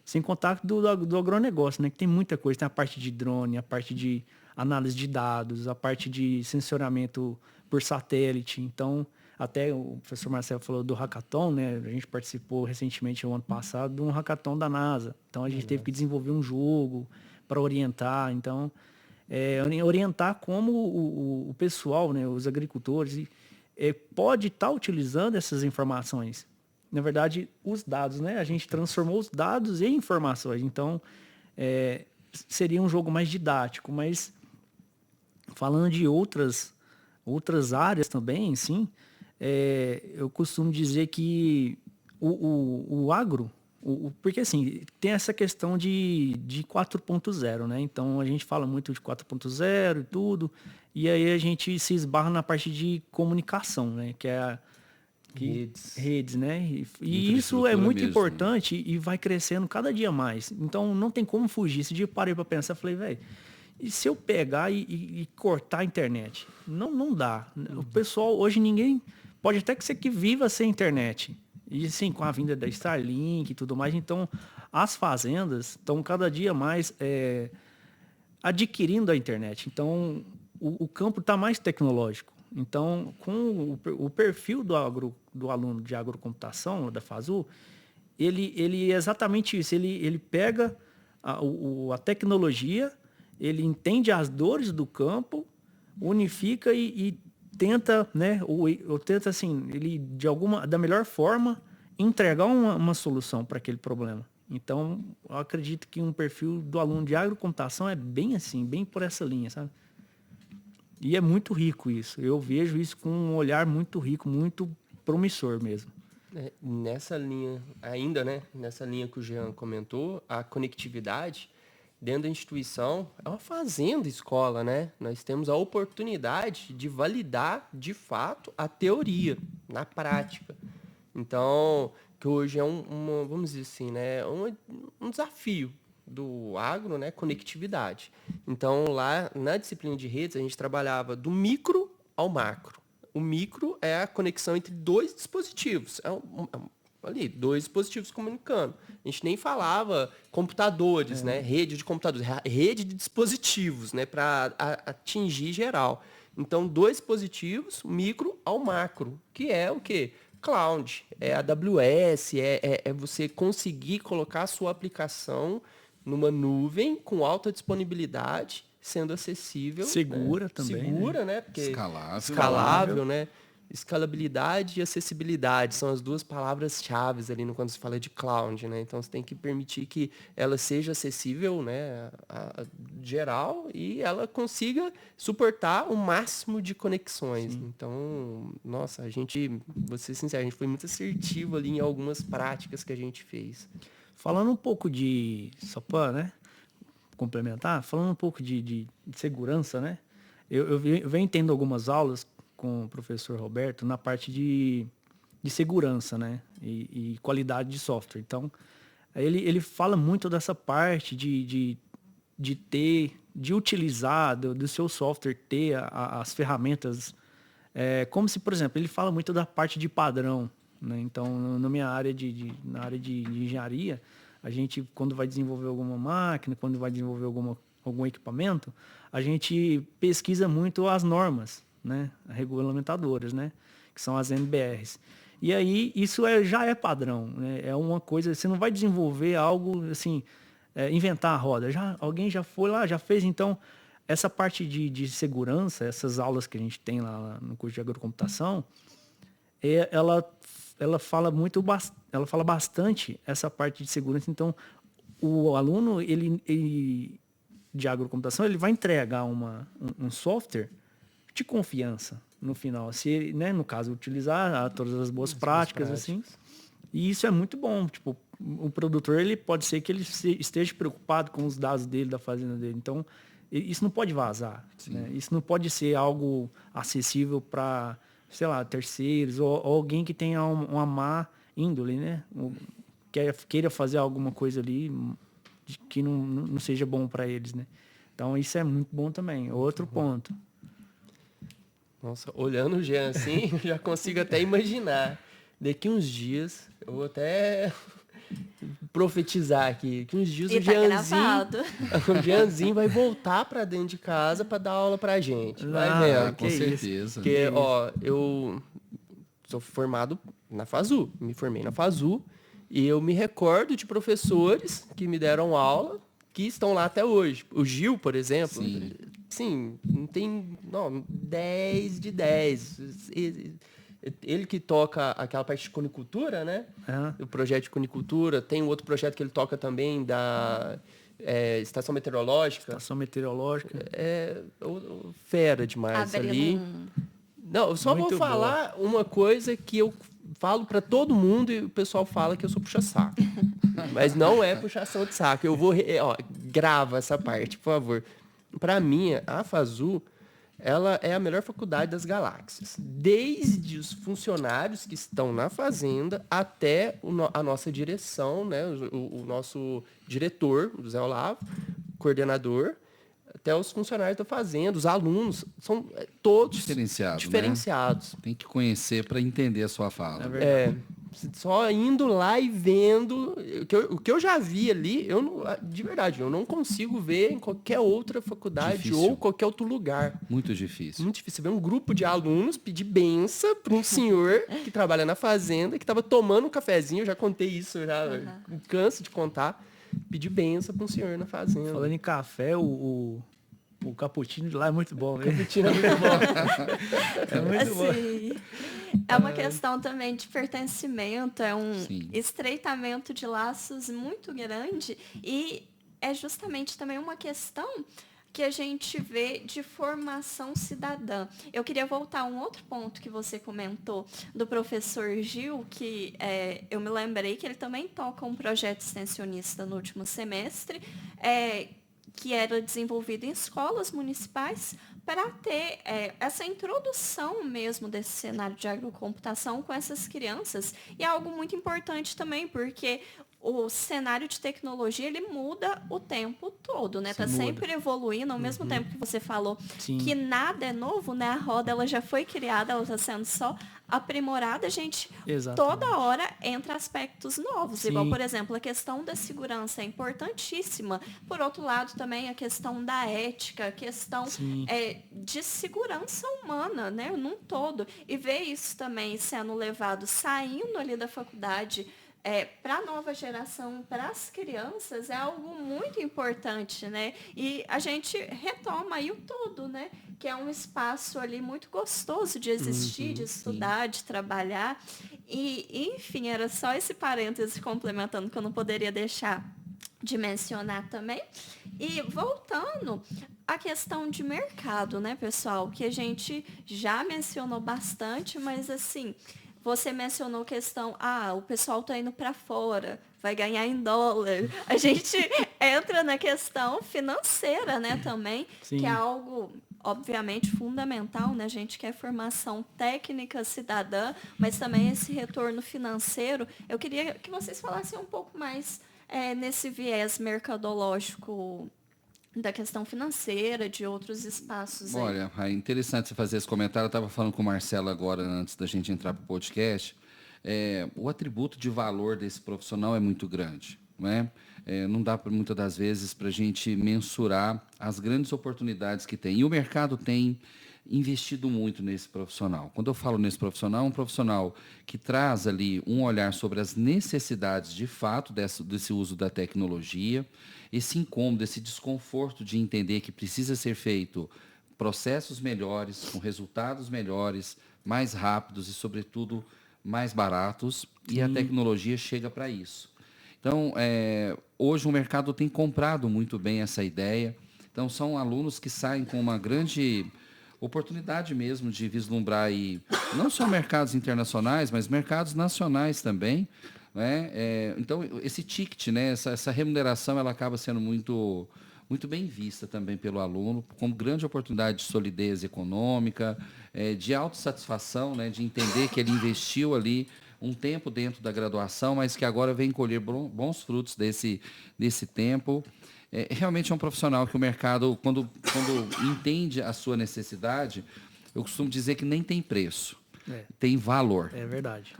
sem contar do agronegócio, né? Que tem muita coisa, tem a parte de drone, a parte de análise de dados, a parte de sensoramento por satélite. Então, até o professor Marcelo falou do hackathon, né? A gente participou recentemente, no ano passado, de um hackathon da NASA. Então, a gente teve que desenvolver um jogo para orientar. Então, orientar como o pessoal, né? Os agricultores, pode estar utilizando essas informações. Na verdade, os dados, né? A gente transformou os dados em informações. Então, seria um jogo mais didático. Mas, falando de outras áreas também, sim, eu costumo dizer que o agro, porque assim, tem essa questão de 4.0, né? Então, a gente fala muito de 4.0 e tudo, e aí a gente se esbarra na parte de comunicação, né? Que é redes, né? E isso é muito importante e vai crescendo cada dia mais. Então, não tem como fugir. Esse dia eu parei para pensar, falei, velho, e se eu pegar e cortar a internet? Não dá. O pessoal, hoje ninguém, pode até que ser que viva sem internet. E assim, com a vinda da Starlink e tudo mais, então as fazendas estão cada dia mais adquirindo a internet. Então, o campo está mais tecnológico. Então, com o perfil do aluno de agrocomputação, da FASU, ele é exatamente isso. Ele pega a tecnologia, ele entende as dores do campo, unifica e tenta, né, ou tenta assim, ele da melhor forma entregar uma solução para aquele problema. Então, eu acredito que um perfil do aluno de agrocomputação é bem assim, bem por essa linha, sabe? E é muito rico isso. Eu vejo isso com um olhar muito rico, muito promissor mesmo. Nessa linha, ainda, né? Nessa linha que o Jean comentou, a conectividade dentro da instituição é uma fazenda escola, né? Nós temos a oportunidade de validar, de fato, a teoria na prática. Então, que hoje é vamos dizer assim, né? Um desafio do agro, né? Conectividade. Então, lá na disciplina de redes, a gente trabalhava do micro ao macro. O micro é a conexão entre dois dispositivos. Ali, dois dispositivos comunicando. A gente nem falava computadores, né? Rede de computadores, rede de dispositivos, né? Para atingir geral. Então, dois dispositivos, micro ao macro, que é o quê? Cloud, é AWS, é você conseguir colocar a sua aplicação numa nuvem com alta disponibilidade, sendo acessível. Segura, né? Também. Segura, né? Porque escalável, né? Escalabilidade e acessibilidade são as duas palavras-chave ali quando se fala de cloud, né? Então, você tem que permitir que ela seja acessível, né, geral, e ela consiga suportar o máximo de conexões. Sim. Então, nossa, vou ser sincero, a gente foi muito assertivo ali em algumas práticas que a gente fez. Falando um pouco só para, né, complementar, falando um pouco de segurança, né? Eu venho tendo algumas aulas com o professor Roberto na parte de segurança, né? E qualidade de software. Então, ele fala muito dessa parte de utilizar do seu software, ter as ferramentas. Como se, por exemplo, ele fala muito da parte de padrão, né? Então, na minha área na área de engenharia, a gente, quando vai desenvolver alguma máquina, quando vai desenvolver algum equipamento, a gente pesquisa muito as normas, né? Regulamentadoras, né? Que são as NBRs. E aí, isso já é padrão, né? É uma coisa, você não vai desenvolver algo, assim, inventar a roda. Alguém já foi lá, já fez. Então, essa parte de segurança, essas aulas que a gente tem lá no curso de agrocomputação, ela fala bastante essa parte de segurança. Então, o aluno, ele de agrocomputação, ele vai entregar um software de confiança no final. Se ele, né, no caso, utilizar todas as boas práticas, assim. E isso é muito bom. Tipo, o produtor, ele pode ser que ele esteja preocupado com os dados dele, da fazenda dele. Então, isso não pode vazar. Né? Isso não pode ser algo acessível para, sei lá, terceiros ou alguém que tenha uma má índole, né? Queira fazer alguma coisa ali que não seja bom para eles, né? Então, isso é muito bom também. Outro ponto. Nossa, olhando o Jean assim, eu já consigo até imaginar. Daqui uns dias, eu vou até profetizar aqui, que uns dias o Jeanzinho vai voltar para dentro de casa para dar aula pra gente. Vai ver. Com certeza. Porque, ó, eu sou formado na FASU, me formei na FASU, e eu me recordo de professores que me deram aula que estão lá até hoje. O Gil, por exemplo, sim, não tem 10 de 10. Ele que toca aquela parte de conicultura, né? O projeto de conicultura. Tem um outro projeto que ele toca também da estação meteorológica. Estação meteorológica. Fera demais ali. Não, eu só vou falar uma coisa que eu falo para todo mundo e o pessoal fala que eu sou puxa-saco. Mas não é puxação de saco. Eu vou... grava essa parte, por favor. Para mim, a FASU, ela é a melhor faculdade das galáxias. Desde os funcionários que estão na fazenda até a nossa direção, né? O nosso diretor, o Zé Olavo, coordenador, até os funcionários da fazenda, os alunos, são todos diferenciados. Né? Tem que conhecer para entender a sua fala. Só indo lá e vendo o que eu já vi ali, de verdade, eu não consigo ver em qualquer outra faculdade ou qualquer outro lugar. Muito difícil. Muito difícil. Ver um grupo de alunos pedir benção para um senhor que trabalha na fazenda, que estava tomando um cafezinho, eu já contei isso, canso de contar, pedir benção para um senhor na fazenda. Falando em café, o cappuccino de lá é muito bom, né? O cappuccino é muito bom. É muito bom. É uma questão também de pertencimento, é um estreitamento de laços muito grande e é justamente também uma questão que a gente vê de formação cidadã. Eu queria voltar a um outro ponto que você comentou do professor Gil, que eu me lembrei que ele também toca um projeto extensionista no último semestre, que era desenvolvido em escolas municipais para ter essa introdução mesmo desse cenário de agrocomputação com essas crianças. E é algo muito importante também, porque o cenário de tecnologia, ele muda o tempo todo, né? Está sempre evoluindo, ao mesmo tempo que você falou que nada é novo, né? A roda, ela já foi criada, ela está sendo só aprimorada, a gente toda hora entra aspectos novos. Igual, por exemplo, a questão da segurança é importantíssima. Por outro lado, também a questão da ética, a questão de segurança humana, né? Num todo. E ver isso também sendo levado, saindo ali da faculdade, para a nova geração, para as crianças, é algo muito importante, né? E a gente retoma aí o todo, né? Que é um espaço ali muito gostoso de existir, de estudar, de trabalhar. E, enfim, era só esse parêntese complementando que eu não poderia deixar de mencionar também. E voltando à questão de mercado, né, pessoal? Que a gente já mencionou bastante, mas assim... Você mencionou a questão, o pessoal está indo para fora, vai ganhar em dólar. A gente entra na questão financeira, né, também, que é algo, obviamente, fundamental, né? A gente quer formação técnica, cidadã, mas também esse retorno financeiro. Eu queria que vocês falassem um pouco mais nesse viés mercadológico da questão financeira, de outros espaços. Olha, é interessante você fazer esse comentário. Eu estava falando com o Marcelo agora, antes da gente entrar para o podcast. o atributo de valor desse profissional é muito grande, né? Não dá, muitas das vezes, para a gente mensurar as grandes oportunidades que tem. E o mercado tem investido muito nesse profissional. Quando eu falo nesse profissional, é um profissional que traz ali um olhar sobre as necessidades de fato desse uso da tecnologia, esse incômodo, esse desconforto de entender que precisa ser feito processos melhores, com resultados melhores, mais rápidos e, sobretudo, mais baratos, e a tecnologia chega para isso. Então, hoje o mercado tem comprado muito bem essa ideia. Então, são alunos que saem com uma grande oportunidade mesmo de vislumbrar aí, não só mercados internacionais, mas mercados nacionais também, né? Então, esse ticket, né, essa remuneração, ela acaba sendo muito, muito bem vista também pelo aluno, como grande oportunidade de solidez econômica, de autossatisfação, né, de entender que ele investiu ali um tempo dentro da graduação, mas que agora vem colher bons frutos desse tempo. Realmente é um profissional que o mercado, quando entende a sua necessidade, eu costumo dizer que nem tem preço, tem valor. É verdade.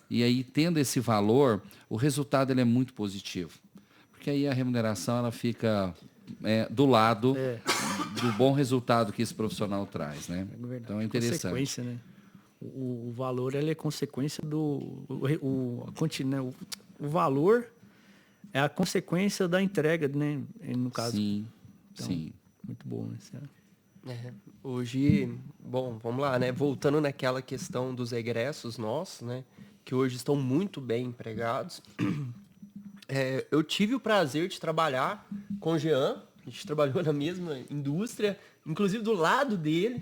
E aí, tendo esse valor, o resultado ele é muito positivo. Porque aí a remuneração ela fica do lado do bom resultado que esse profissional traz. Né? Então é interessante. Consequência, né? O valor ele é consequência o valor é a consequência da entrega, né? No caso. Sim, então, sim. Muito bom. Hoje, bom, vamos lá, né? Voltando naquela questão dos egressos nossos, né? Que hoje estão muito bem empregados. Eu tive o prazer de trabalhar com o Jean. A gente trabalhou na mesma indústria, inclusive do lado dele.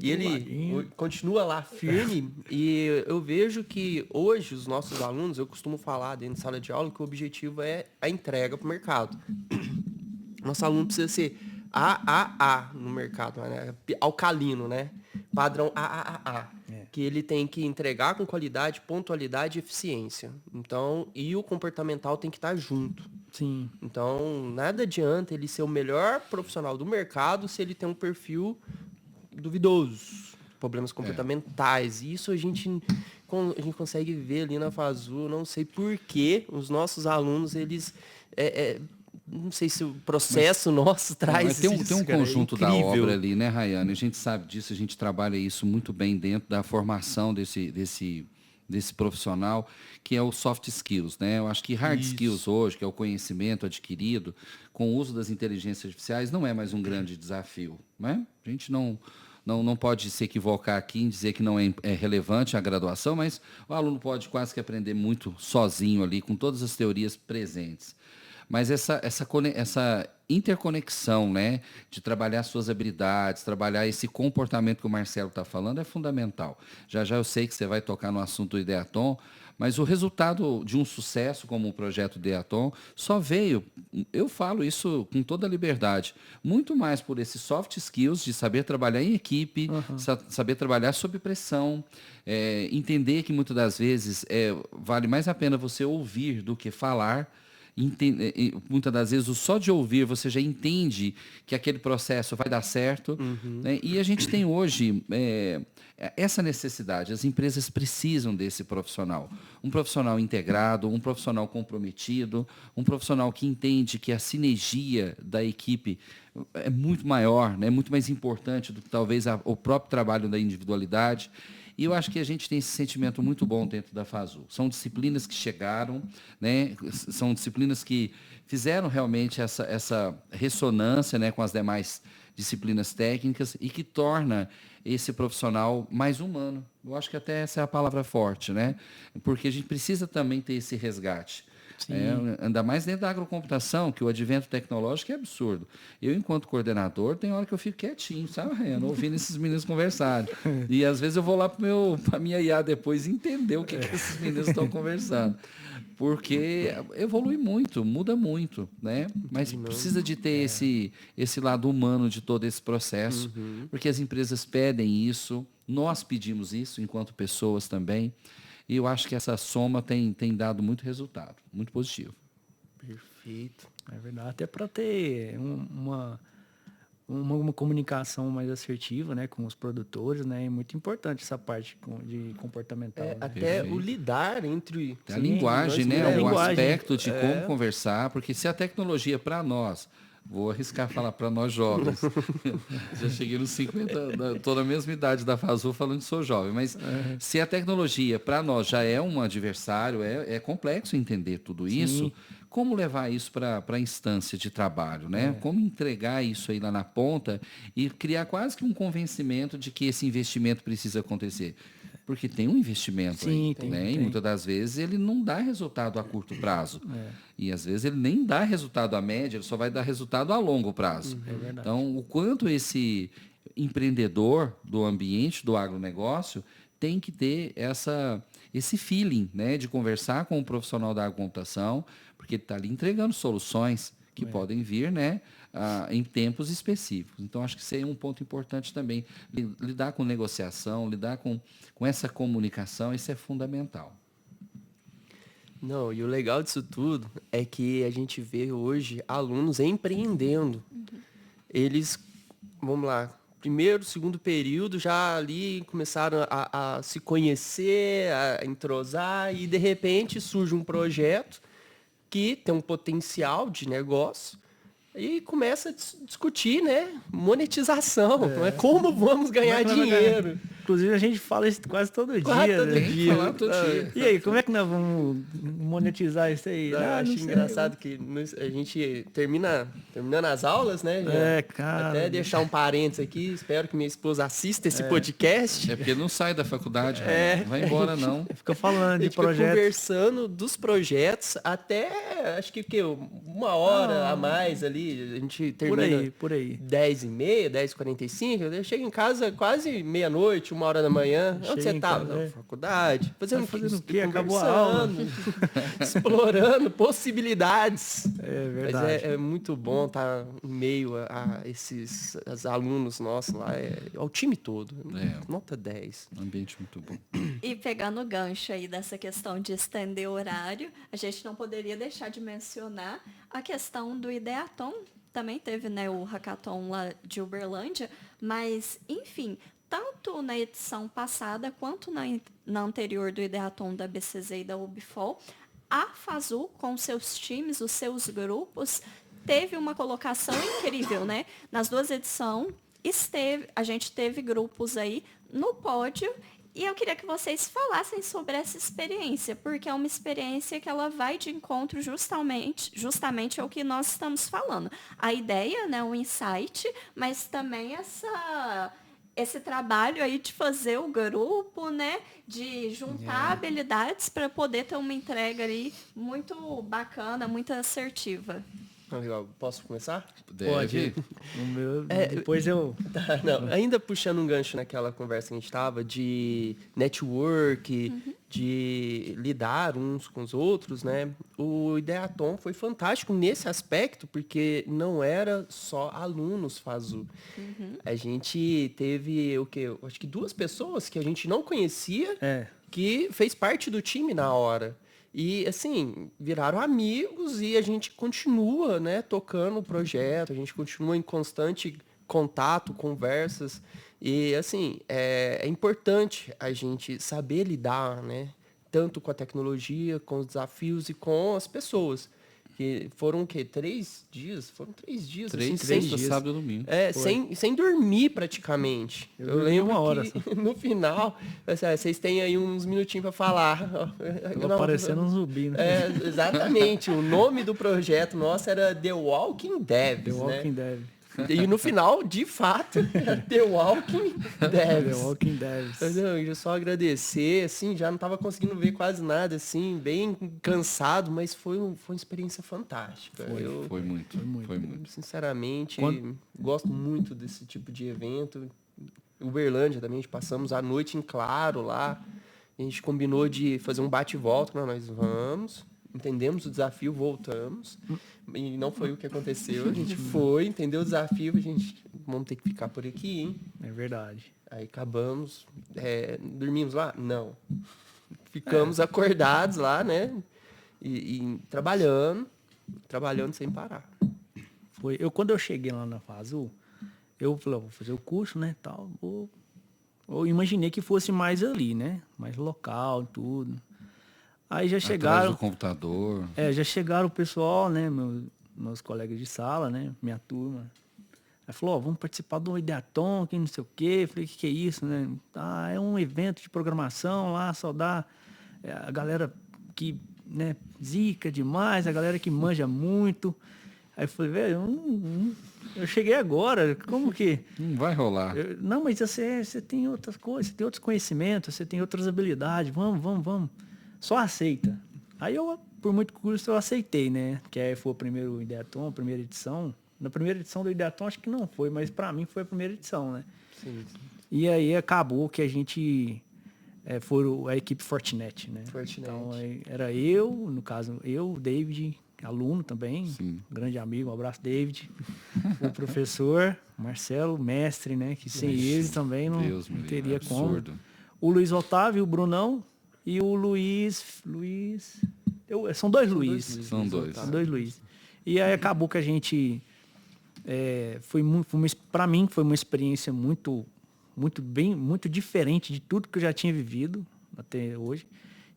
E ele continua lá firme. E eu vejo que hoje os nossos alunos, eu costumo falar dentro de sala de aula que o objetivo é a entrega para o mercado. Nosso aluno precisa ser AAA no mercado, né? Alcalino, né? Padrão AAA. Que ele tem que entregar com qualidade, pontualidade e eficiência. Então, e o comportamental tem que estar junto. Sim. Então, nada adianta ele ser o melhor profissional do mercado se ele tem um perfil duvidoso, problemas comportamentais. E isso a gente consegue ver ali na FASU. Não sei por que os nossos alunos, eles... não sei se o processo nosso traz tem um conjunto da obra ali, né, Rayane? A gente sabe disso, a gente trabalha isso muito bem dentro da formação desse profissional, que é o soft skills, né? Eu acho que hard skills hoje, que é o conhecimento adquirido com o uso das inteligências artificiais, não é mais um grande desafio, né? A gente não pode se equivocar aqui em dizer que não é relevante a graduação, mas o aluno pode quase que aprender muito sozinho ali, com todas as teorias presentes. Mas essa interconexão, né, de trabalhar suas habilidades, trabalhar esse comportamento que o Marcelo está falando é fundamental. Já eu sei que você vai tocar no assunto do Ideatom, mas o resultado de um sucesso como o projeto Ideatom só veio, eu falo isso com toda a liberdade, muito mais por esses soft skills de saber trabalhar em equipe, saber trabalhar sob pressão, entender que muitas das vezes vale mais a pena você ouvir do que falar. Muitas das vezes, só de ouvir, você já entende que aquele processo vai dar certo. Né? E a gente tem hoje essa necessidade. As empresas precisam desse profissional. Um profissional integrado, um profissional comprometido, um profissional que entende que a sinergia da equipe é muito maior, né? Muito mais importante do que talvez o próprio trabalho da individualidade. E eu acho que a gente tem esse sentimento muito bom dentro da FASU. São disciplinas que chegaram, né? São disciplinas que fizeram realmente essa ressonância, né, com as demais disciplinas técnicas e que torna esse profissional mais humano. Eu acho que até essa é a palavra forte, né? Porque a gente precisa também ter esse resgate. Ainda mais dentro da agrocomputação, que o advento tecnológico é absurdo. Eu, enquanto coordenador, tem hora que eu fico quietinho, sabe, Rayane? Ouvindo esses meninos conversarem. E às vezes eu vou lá para a minha IA depois entender o que esses meninos estão conversando. Porque evolui muito, muda muito, né? Mas precisa de ter esse lado humano de todo esse processo, porque as empresas pedem isso, nós pedimos isso enquanto pessoas também. E eu acho que essa soma tem dado muito resultado, muito positivo. Perfeito. É verdade. Até para ter uma comunicação mais assertiva, né, com os produtores, né, é muito importante essa parte de comportamental. Né? Até Perfeito. o lidar entre... A linguagem, né? a O linguagem. aspecto de como conversar, porque se a tecnologia para nós, vou arriscar falar para nós jovens, já cheguei nos 50, estou na mesma idade da Fazul falando que sou jovem, mas se a tecnologia para nós já é um adversário, é complexo entender tudo isso, como levar isso para a instância de trabalho, né? Como entregar isso aí lá na ponta e criar quase que um convencimento de que esse investimento precisa acontecer. Porque tem um investimento aí, né? E muitas das vezes ele não dá resultado a curto prazo. E às vezes ele nem dá resultado a médio, ele só vai dar resultado a longo prazo. Então, o quanto esse empreendedor do ambiente, do agronegócio, tem que ter esse feeling, né? De conversar com o profissional da computação, porque ele está ali entregando soluções que podem vir, né? Em tempos específicos. Então, acho que isso aí é um ponto importante também. Lidar com negociação, lidar com essa comunicação, isso é fundamental. Não, e o legal disso tudo é que a gente vê hoje alunos empreendendo. Eles, vamos lá, primeiro, segundo período, já ali começaram a se conhecer, a entrosar, e de repente surge um projeto que tem um potencial de negócio, e começa a discutir, né, monetização, não é? Como vamos ganhar dinheiro. Inclusive, a gente fala isso quase todo dia. Todo né? dia. Falar todo dia. E aí, como é que nós vamos monetizar isso aí? Eu não acho sei. engraçado que a gente terminando as aulas, né? Já, cara. até deixar um parênteses aqui, espero que minha esposa assista esse podcast. É porque não sai da faculdade, não vai embora não. Fica falando A de gente fica projetos. conversando dos projetos até, acho que uma hora a mais ali, a gente termina Por aí. 10h30, 10h45, eu chego em casa quase meia-noite, 1h da manhã. Onde Chega você em tava? casa, Na faculdade. Fazendo o quê? Acabou a aula. Explorando possibilidades. É Mas verdade. é muito bom estar em meio a esses alunos nossos lá, ao time todo. Nota 10. Um ambiente muito bom. E pegando o gancho aí dessa questão de estender o horário, a gente não poderia deixar de mencionar a questão do Ideaton. Também teve, né, o hackathon lá de Uberlândia, mas, enfim, tanto na edição passada quanto na anterior do Ideaton da BCZ e da UBFOL, a Fazul, com seus times, os seus grupos, teve uma colocação incrível, né? Nas duas edições, a gente teve grupos aí no pódio. E eu queria que vocês falassem sobre essa experiência, porque é uma experiência que ela vai de encontro justamente ao que nós estamos falando. A ideia, né, o insight, mas também esse trabalho aí de fazer o grupo, né, de juntar habilidades para poder ter uma entrega ali muito bacana, muito assertiva. Legal. Posso começar? Deve. O meu, depois eu... Não, ainda puxando um gancho naquela conversa que a gente estava de network, de lidar uns com os outros, né? O Ideaton foi fantástico nesse aspecto, porque não era só alunos Fazul. A gente teve o quê? Acho que 2 pessoas que a gente não conhecia, que fez parte do time na hora. E, assim, viraram amigos e a gente continua, né, tocando o projeto, a gente continua em constante contato, conversas. E, assim, é importante a gente saber lidar, né, tanto com a tecnologia, com os desafios e com as pessoas. Que foram o quê? 3 dias? Foram 3 dias. 3 assim, dias, sábado e domingo. sem dormir praticamente. Eu lembro uma hora que no final, vocês têm aí uns minutinhos para falar. Tô parecendo um zumbi, né? Exatamente. O nome do projeto nosso era The Walking Devs, The Walking Dev. E no final, de fato, era The Walking Devs. The Walking Devs. Eu só agradecer, assim, já não estava conseguindo ver quase nada, assim, bem cansado, mas foi uma experiência fantástica. Foi muito. Sinceramente, gosto muito desse tipo de evento. Uberlândia também, a gente passamos a noite em claro lá. A gente combinou de fazer um bate-volta, nós vamos, entendemos o desafio, voltamos. E não foi o que aconteceu. A gente foi, entendeu o desafio, a gente, vamos ter que ficar por aqui, hein? É verdade. Aí acabamos, dormimos lá? Não. Ficamos acordados lá, né? E trabalhando sem parar. Quando eu cheguei lá na Fazul, eu falei, vou fazer o curso, né, tal, eu imaginei que fosse mais ali, né, mais local, tudo. Aí já Atrás chegaram... do computador. já chegaram o pessoal, né, meus colegas de sala, né, minha turma. Aí falou, vamos participar do Ideaton, que não sei o quê. Eu falei, que é isso, né? É um evento de programação lá, só dá a galera que, né, zica demais, a galera que manja muito. Aí eu falei, velho, eu cheguei agora, como que... Não vai rolar. Não, mas você tem outras coisas, você tem outros conhecimentos, você tem outras habilidades, vamos. Só aceita. Aí eu, por muito curso, eu aceitei, né? Que aí foi o primeiro Ideaton, a primeira edição. Na primeira edição do Ideaton, acho que não foi, mas para mim foi a primeira edição, né? Sim. E aí acabou que a gente foi a equipe Fortinet, né? Fortinet. Então era eu, no caso, o David, aluno também, Sim. grande amigo, um abraço, David. O professor, Marcelo, mestre, né? Que sem ele também não teria absurdo. como. O Luiz Otávio, o Brunão e o Luiz... São dois Luiz. São dois. São dois Luiz. E aí acabou que a gente... para mim foi uma experiência muito diferente de tudo que eu já tinha vivido até hoje.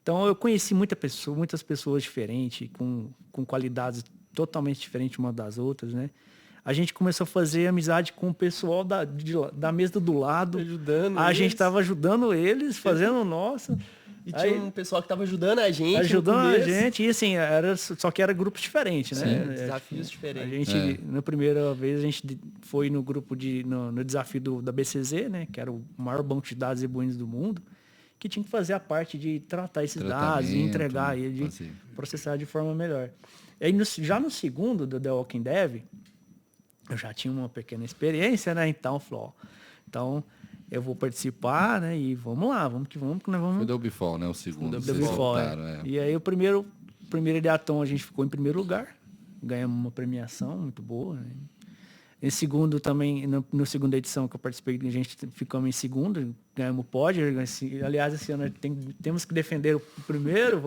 Então eu conheci muitas pessoas diferentes, com qualidades totalmente diferentes uma das outras, né? A gente começou a fazer amizade com o pessoal da mesa do lado. Ajudando a eles. gente estava ajudando eles, fazendo o nosso. E tinha um pessoal que estava ajudando a gente. Ajudando a gente, e assim, só que era grupos diferentes, né? Sim, desafios diferentes. A gente, na primeira vez, a gente foi no grupo no desafio da BCZ, né? Que era o maior banco de dados e buins do mundo, que tinha que fazer a parte de tratar esses dados e entregar ele, de processar de forma melhor. E aí, já no segundo, do The Walking Dev, eu já tinha uma pequena experiência, né? Então, falou, então... eu vou participar, né? E vamos lá, vamos que nós vamos... Foi do Ubifol, né? O segundo. Do Ubifol, E aí o primeiro Ideaton a gente ficou em primeiro lugar. Ganhamos uma premiação muito boa. Né? Em segundo também, na segunda edição que eu participei, a gente ficamos em segundo, ganhamos o pódio. Aliás, esse ano temos que defender o primeiro,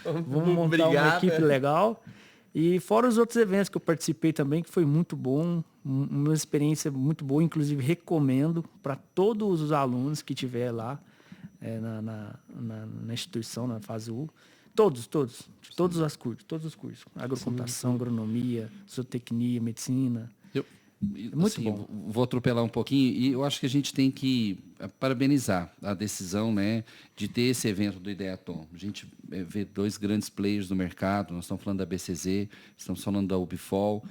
vamos montar uma equipe legal. E fora os outros eventos que eu participei também, que foi muito bom, uma experiência muito boa, inclusive recomendo para todos os alunos que tiver lá na instituição, na FASU, todos os cursos, agrocomputação, agronomia, zootecnia, medicina. Muito bom. Vou atropelar um pouquinho e eu acho que a gente tem que parabenizar a decisão, né, de ter esse evento do Ideaton. A gente vê dois grandes players do mercado, nós estamos falando da BCZ, estamos falando da Ubifol,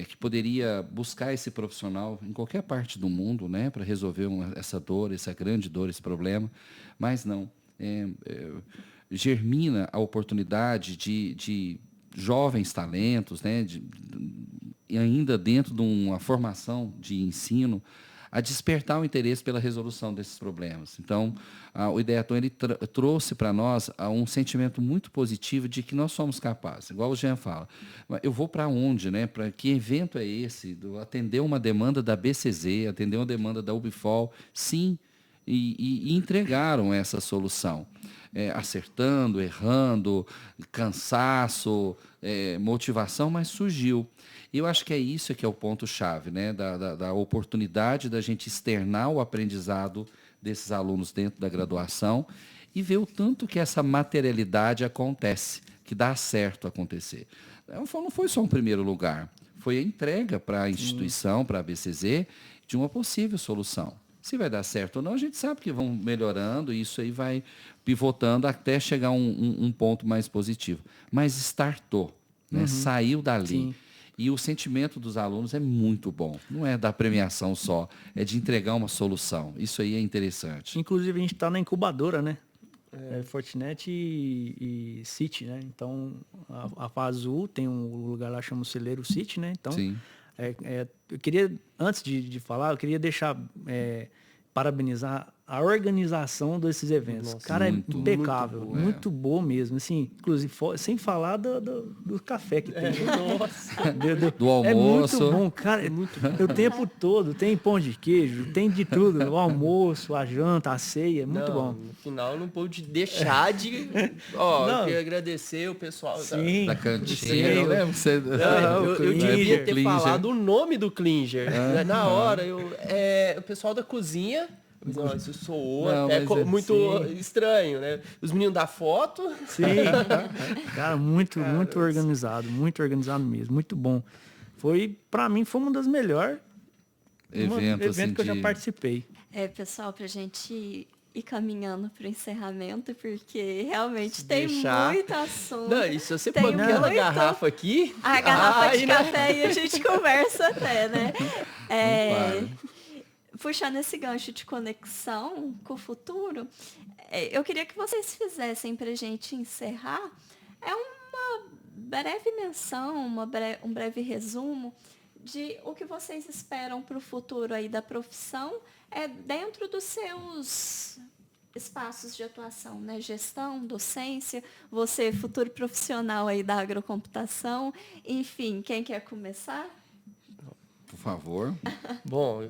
que poderia buscar esse profissional em qualquer parte do mundo, né, para resolver essa grande dor, esse problema, mas não. Germina a oportunidade de jovens talentos, né, e ainda dentro de uma formação de ensino, a despertar o interesse pela resolução desses problemas. Então, o Ideaton ele trouxe para nós um sentimento muito positivo de que nós somos capazes. Igual o Jean fala, eu vou para onde, né? Para que evento é esse? Atender uma demanda da BCZ, atender uma demanda da Ubifol, sim, e entregaram essa solução. Acertando, errando, cansaço, motivação, mas surgiu. E eu acho que é isso que é o ponto-chave, né? Da oportunidade da gente externar o aprendizado desses alunos dentro da graduação e ver o tanto que essa materialidade acontece, que dá certo acontecer. Não foi só um primeiro lugar, foi a entrega para a instituição, para a BCZ, de uma possível solução. Se vai dar certo ou não, a gente sabe que vão melhorando e isso aí vai pivotando até chegar a um ponto mais positivo. Mas startou, né? Saiu dali. Sim. E o sentimento dos alunos é muito bom. Não é da premiação só, é de entregar uma solução. Isso aí é interessante. Inclusive, a gente está na incubadora, né? Fortinet e City, né? Então, a FASU tem um lugar lá, chama o Celeiro City, né? Então, Sim. Eu queria, antes de falar, eu queria deixar, parabenizar a organização desses eventos. Nossa, cara, é muito, impecável, muito muito boa mesmo. Assim, inclusive, sem falar do café que tem. Nossa. Do almoço. É muito bom, cara. O tempo todo. Tem pão de queijo, tem de tudo. O almoço, a janta, a ceia. Muito bom. No final não pude deixar de... Ó, eu queria agradecer o pessoal Sim, Da cantina, sim, eu lembro. Você... eu devia ter Klinger. falado o nome do Klinger. Na hora, o pessoal da cozinha... Não, isso soou Não, até mas muito sim. estranho, né? Os meninos da foto... Sim. Cara, muito organizado mesmo. Muito bom. Pra mim, foi uma das melhores Evento, assim, que eu já participei. Pessoal, pra gente ir caminhando pro encerramento, porque realmente tem deixar- muito assunto. Não, e se você Tem pôr aquela muito- garrafa aqui... A garrafa de aí, né? café e a gente conversa até, né? Claro. Puxando esse gancho de conexão com o futuro, eu queria que vocês fizessem para a gente encerrar uma breve menção, um breve resumo de o que vocês esperam para o futuro aí da profissão dentro dos seus espaços de atuação, né? Gestão, docência, você futuro profissional aí da agrocomputação, enfim, quem quer começar? Por favor. Bom,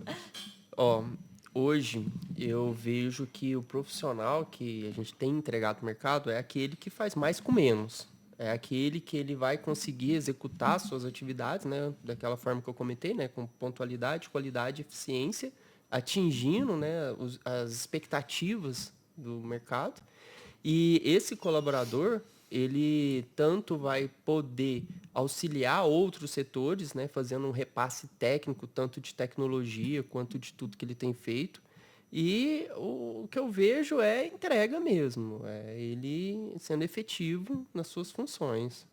hoje eu vejo que o profissional que a gente tem entregado no mercado é aquele que faz mais com menos. É aquele que ele vai conseguir executar suas atividades, né, daquela forma que eu comentei, né, com pontualidade, qualidade, eficiência, atingindo, né, as expectativas do mercado. E esse colaborador, ele tanto vai poder auxiliar outros setores, né, fazendo um repasse técnico, tanto de tecnologia quanto de tudo que ele tem feito. E o que eu vejo é entrega mesmo, é ele sendo efetivo nas suas funções.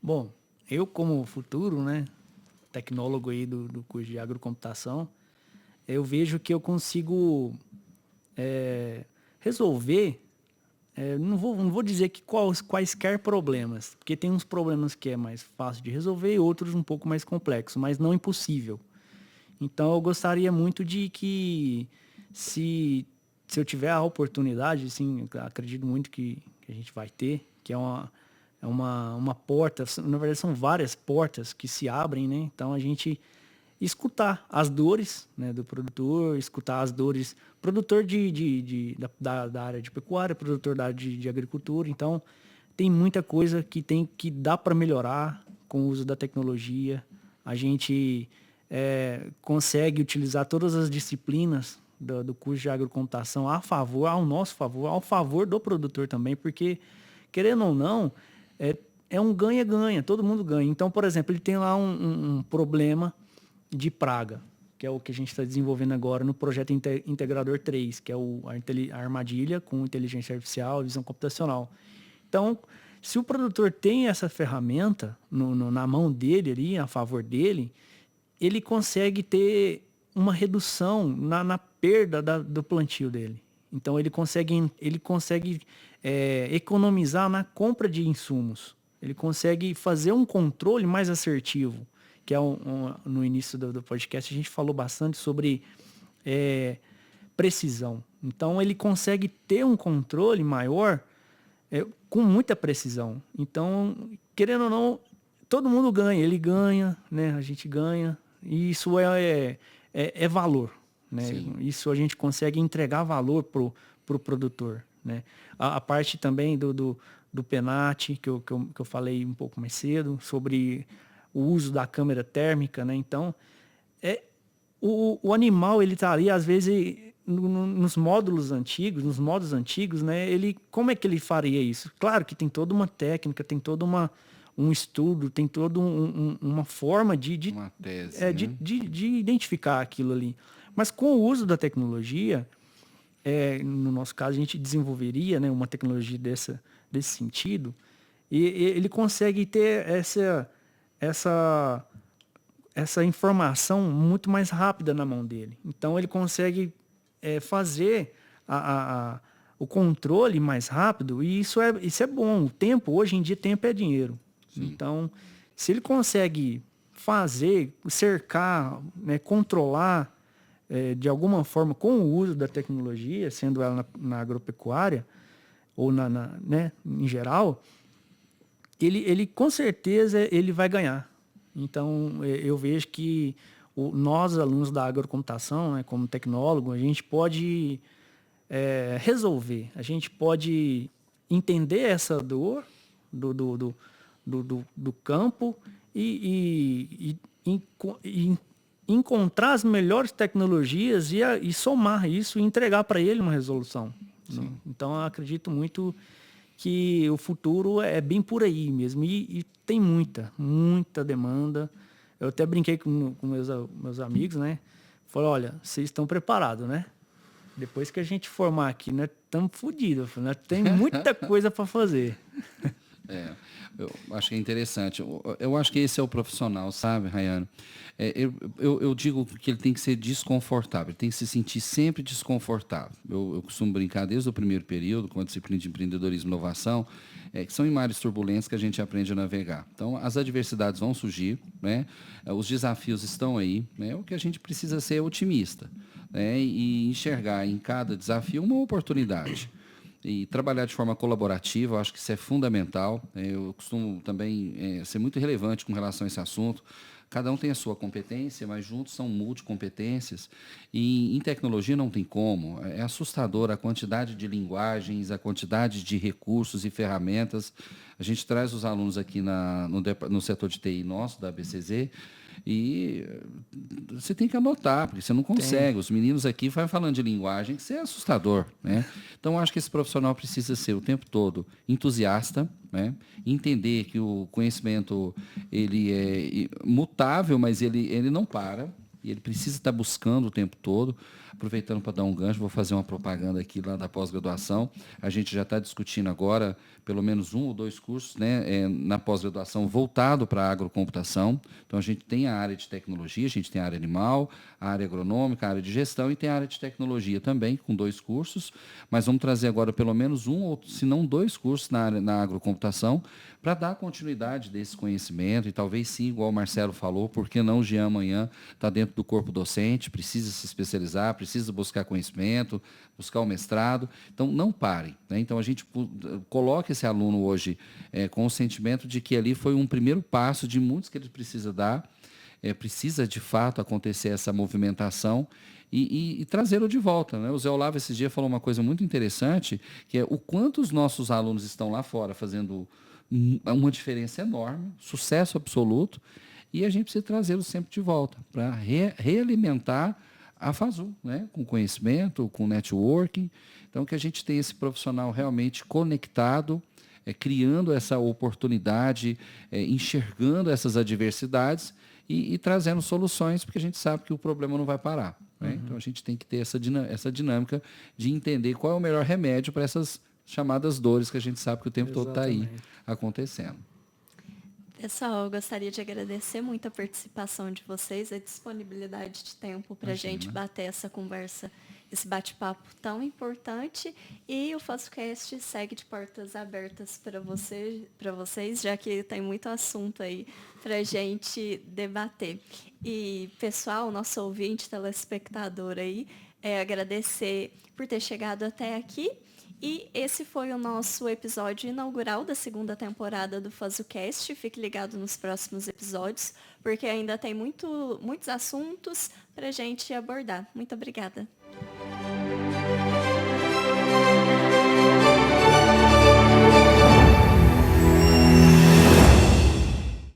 Bom, eu como futuro, né, tecnólogo aí do curso de agrocomputação, eu vejo que eu consigo resolver, não vou dizer que quaisquer problemas, porque tem uns problemas que é mais fácil de resolver e outros um pouco mais complexos, mas não impossível. Então eu gostaria muito de que, se eu tiver a oportunidade, sim, acredito muito que a gente vai ter, que é uma porta, na verdade são várias portas que se abrem, né? Então a gente escutar as dores, né, do produtor, escutar as dores, produtor da área de pecuária, produtor da área de agricultura. Então tem muita coisa que dá para melhorar com o uso da tecnologia. A gente consegue utilizar todas as disciplinas do curso de agrocomputação ao nosso favor, ao favor do produtor também, porque, querendo ou não, é um ganha-ganha, todo mundo ganha. Então, por exemplo, ele tem lá um problema de praga, que é o que a gente está desenvolvendo agora no projeto Integrador 3, que é a armadilha com inteligência artificial e visão computacional. Então, se o produtor tem essa ferramenta na mão dele, ali, a favor dele, ele consegue ter uma redução na perda do plantio dele. Então, ele consegue economizar na compra de insumos. Ele consegue fazer um controle mais assertivo, que é no início do podcast a gente falou bastante sobre precisão. Então, ele consegue ter um controle maior com muita precisão. Então, querendo ou não, todo mundo ganha. Ele ganha, né? A gente ganha. E isso é valor, né? Isso a gente consegue entregar valor pro produtor, né? A parte também do PENAT, que eu falei um pouco mais cedo, sobre o uso da câmera térmica, né? Então, o animal, ele tá ali, às vezes, nos modos antigos, né? Como é que ele faria isso? Claro que tem toda uma técnica, tem todo um estudo, tem toda uma forma Uma tese, de identificar aquilo ali. Mas com o uso da tecnologia, no nosso caso, a gente desenvolveria, né, uma tecnologia desse sentido, e ele consegue ter essa informação muito mais rápida na mão dele. Então, ele consegue fazer o controle mais rápido, e isso é bom. O tempo, hoje em dia, tempo é dinheiro. Sim. Então, se ele consegue cercar, né, controlar de alguma forma, com o uso da tecnologia, sendo ela na agropecuária, ou né, em geral, ele com certeza ele vai ganhar. Então, eu vejo que nós, alunos da agrocomputação, né, como tecnólogo, a gente pode resolver, a gente pode entender essa dor do campo e encontrar as melhores tecnologias e somar isso e entregar para ele uma resolução. Né? Então, eu acredito muito que o futuro é bem por aí mesmo. E tem muita demanda. Eu até brinquei com meus amigos, né? Falei, olha, vocês estão preparados, né? Depois que a gente formar aqui, nós estamos fodidos. Nós tem muita coisa para fazer. Eu acho que é interessante. Eu acho que esse é o profissional, sabe, Rayane? Eu digo que ele tem que ser desconfortável, ele tem que se sentir sempre desconfortável. Eu costumo brincar desde o primeiro período, com a disciplina de empreendedorismo e inovação, que são em mares turbulentos que a gente aprende a navegar. Então, as adversidades vão surgir, né? Os desafios estão aí, né? O que a gente precisa ser otimista, né? E enxergar em cada desafio uma oportunidade. E trabalhar de forma colaborativa, eu acho que isso é fundamental. Eu costumo também ser muito relevante com relação a esse assunto. Cada um tem a sua competência, mas juntos são multicompetências. E em tecnologia não tem como. É assustador a quantidade de linguagens, a quantidade de recursos e ferramentas. A gente traz os alunos aqui no setor de TI nosso, da ABCZ, e você tem que anotar, porque você não consegue. Os meninos aqui vão falando de linguagem, que isso é assustador, né? Então, eu acho que esse profissional precisa ser o tempo todo entusiasta, né? Entender que o conhecimento ele é mutável, mas ele não para. E ele precisa estar buscando o tempo todo. Aproveitando para dar um gancho, vou fazer uma propaganda aqui lá da pós-graduação. A gente já está discutindo agora pelo menos 1 ou 2 cursos, né, na pós-graduação voltado para a agrocomputação. Então, a gente tem a área de tecnologia, a gente tem a área animal, a área agronômica, a área de gestão e tem a área de tecnologia também, com 2 cursos. Mas vamos trazer agora pelo menos 1 ou, se não 2 cursos na agrocomputação para dar continuidade desse conhecimento e talvez sim, igual o Marcelo falou, por que não o Jean amanhã está dentro do corpo docente, precisa se especializar, precisa buscar conhecimento, buscar o mestrado. Então, não parem, né? Então, a gente coloca esse aluno hoje com o sentimento de que ali foi um primeiro passo de muitos que ele precisa dar, precisa de fato acontecer essa movimentação e trazê-lo de volta, né? O Zé Olavo esses dias falou uma coisa muito interessante, que é o quanto os nossos alunos estão lá fora fazendo uma diferença enorme, sucesso absoluto, e a gente precisa trazê-los sempre de volta para realimentar a FASU, né? Com conhecimento, com networking. Então, que a gente tenha esse profissional realmente conectado, criando essa oportunidade, enxergando essas adversidades e trazendo soluções, porque a gente sabe que o problema não vai parar, né? Uhum. Então, a gente tem que ter essa dinâmica de entender qual é o melhor remédio para essas chamadas dores que a gente sabe que o tempo todo está aí acontecendo. Pessoal, eu gostaria de agradecer muito a participação de vocês, a disponibilidade de tempo para a gente bater essa conversa, esse bate-papo tão importante. E o FASUCast segue de portas abertas para vocês, já que tem muito assunto aí para a gente debater. E, pessoal, nosso ouvinte, telespectador aí, agradecer por ter chegado até aqui. E esse foi o nosso episódio inaugural da 2ª temporada do FASUCast. Fique ligado nos próximos episódios, porque ainda tem muitos assuntos para a gente abordar. Muito obrigada.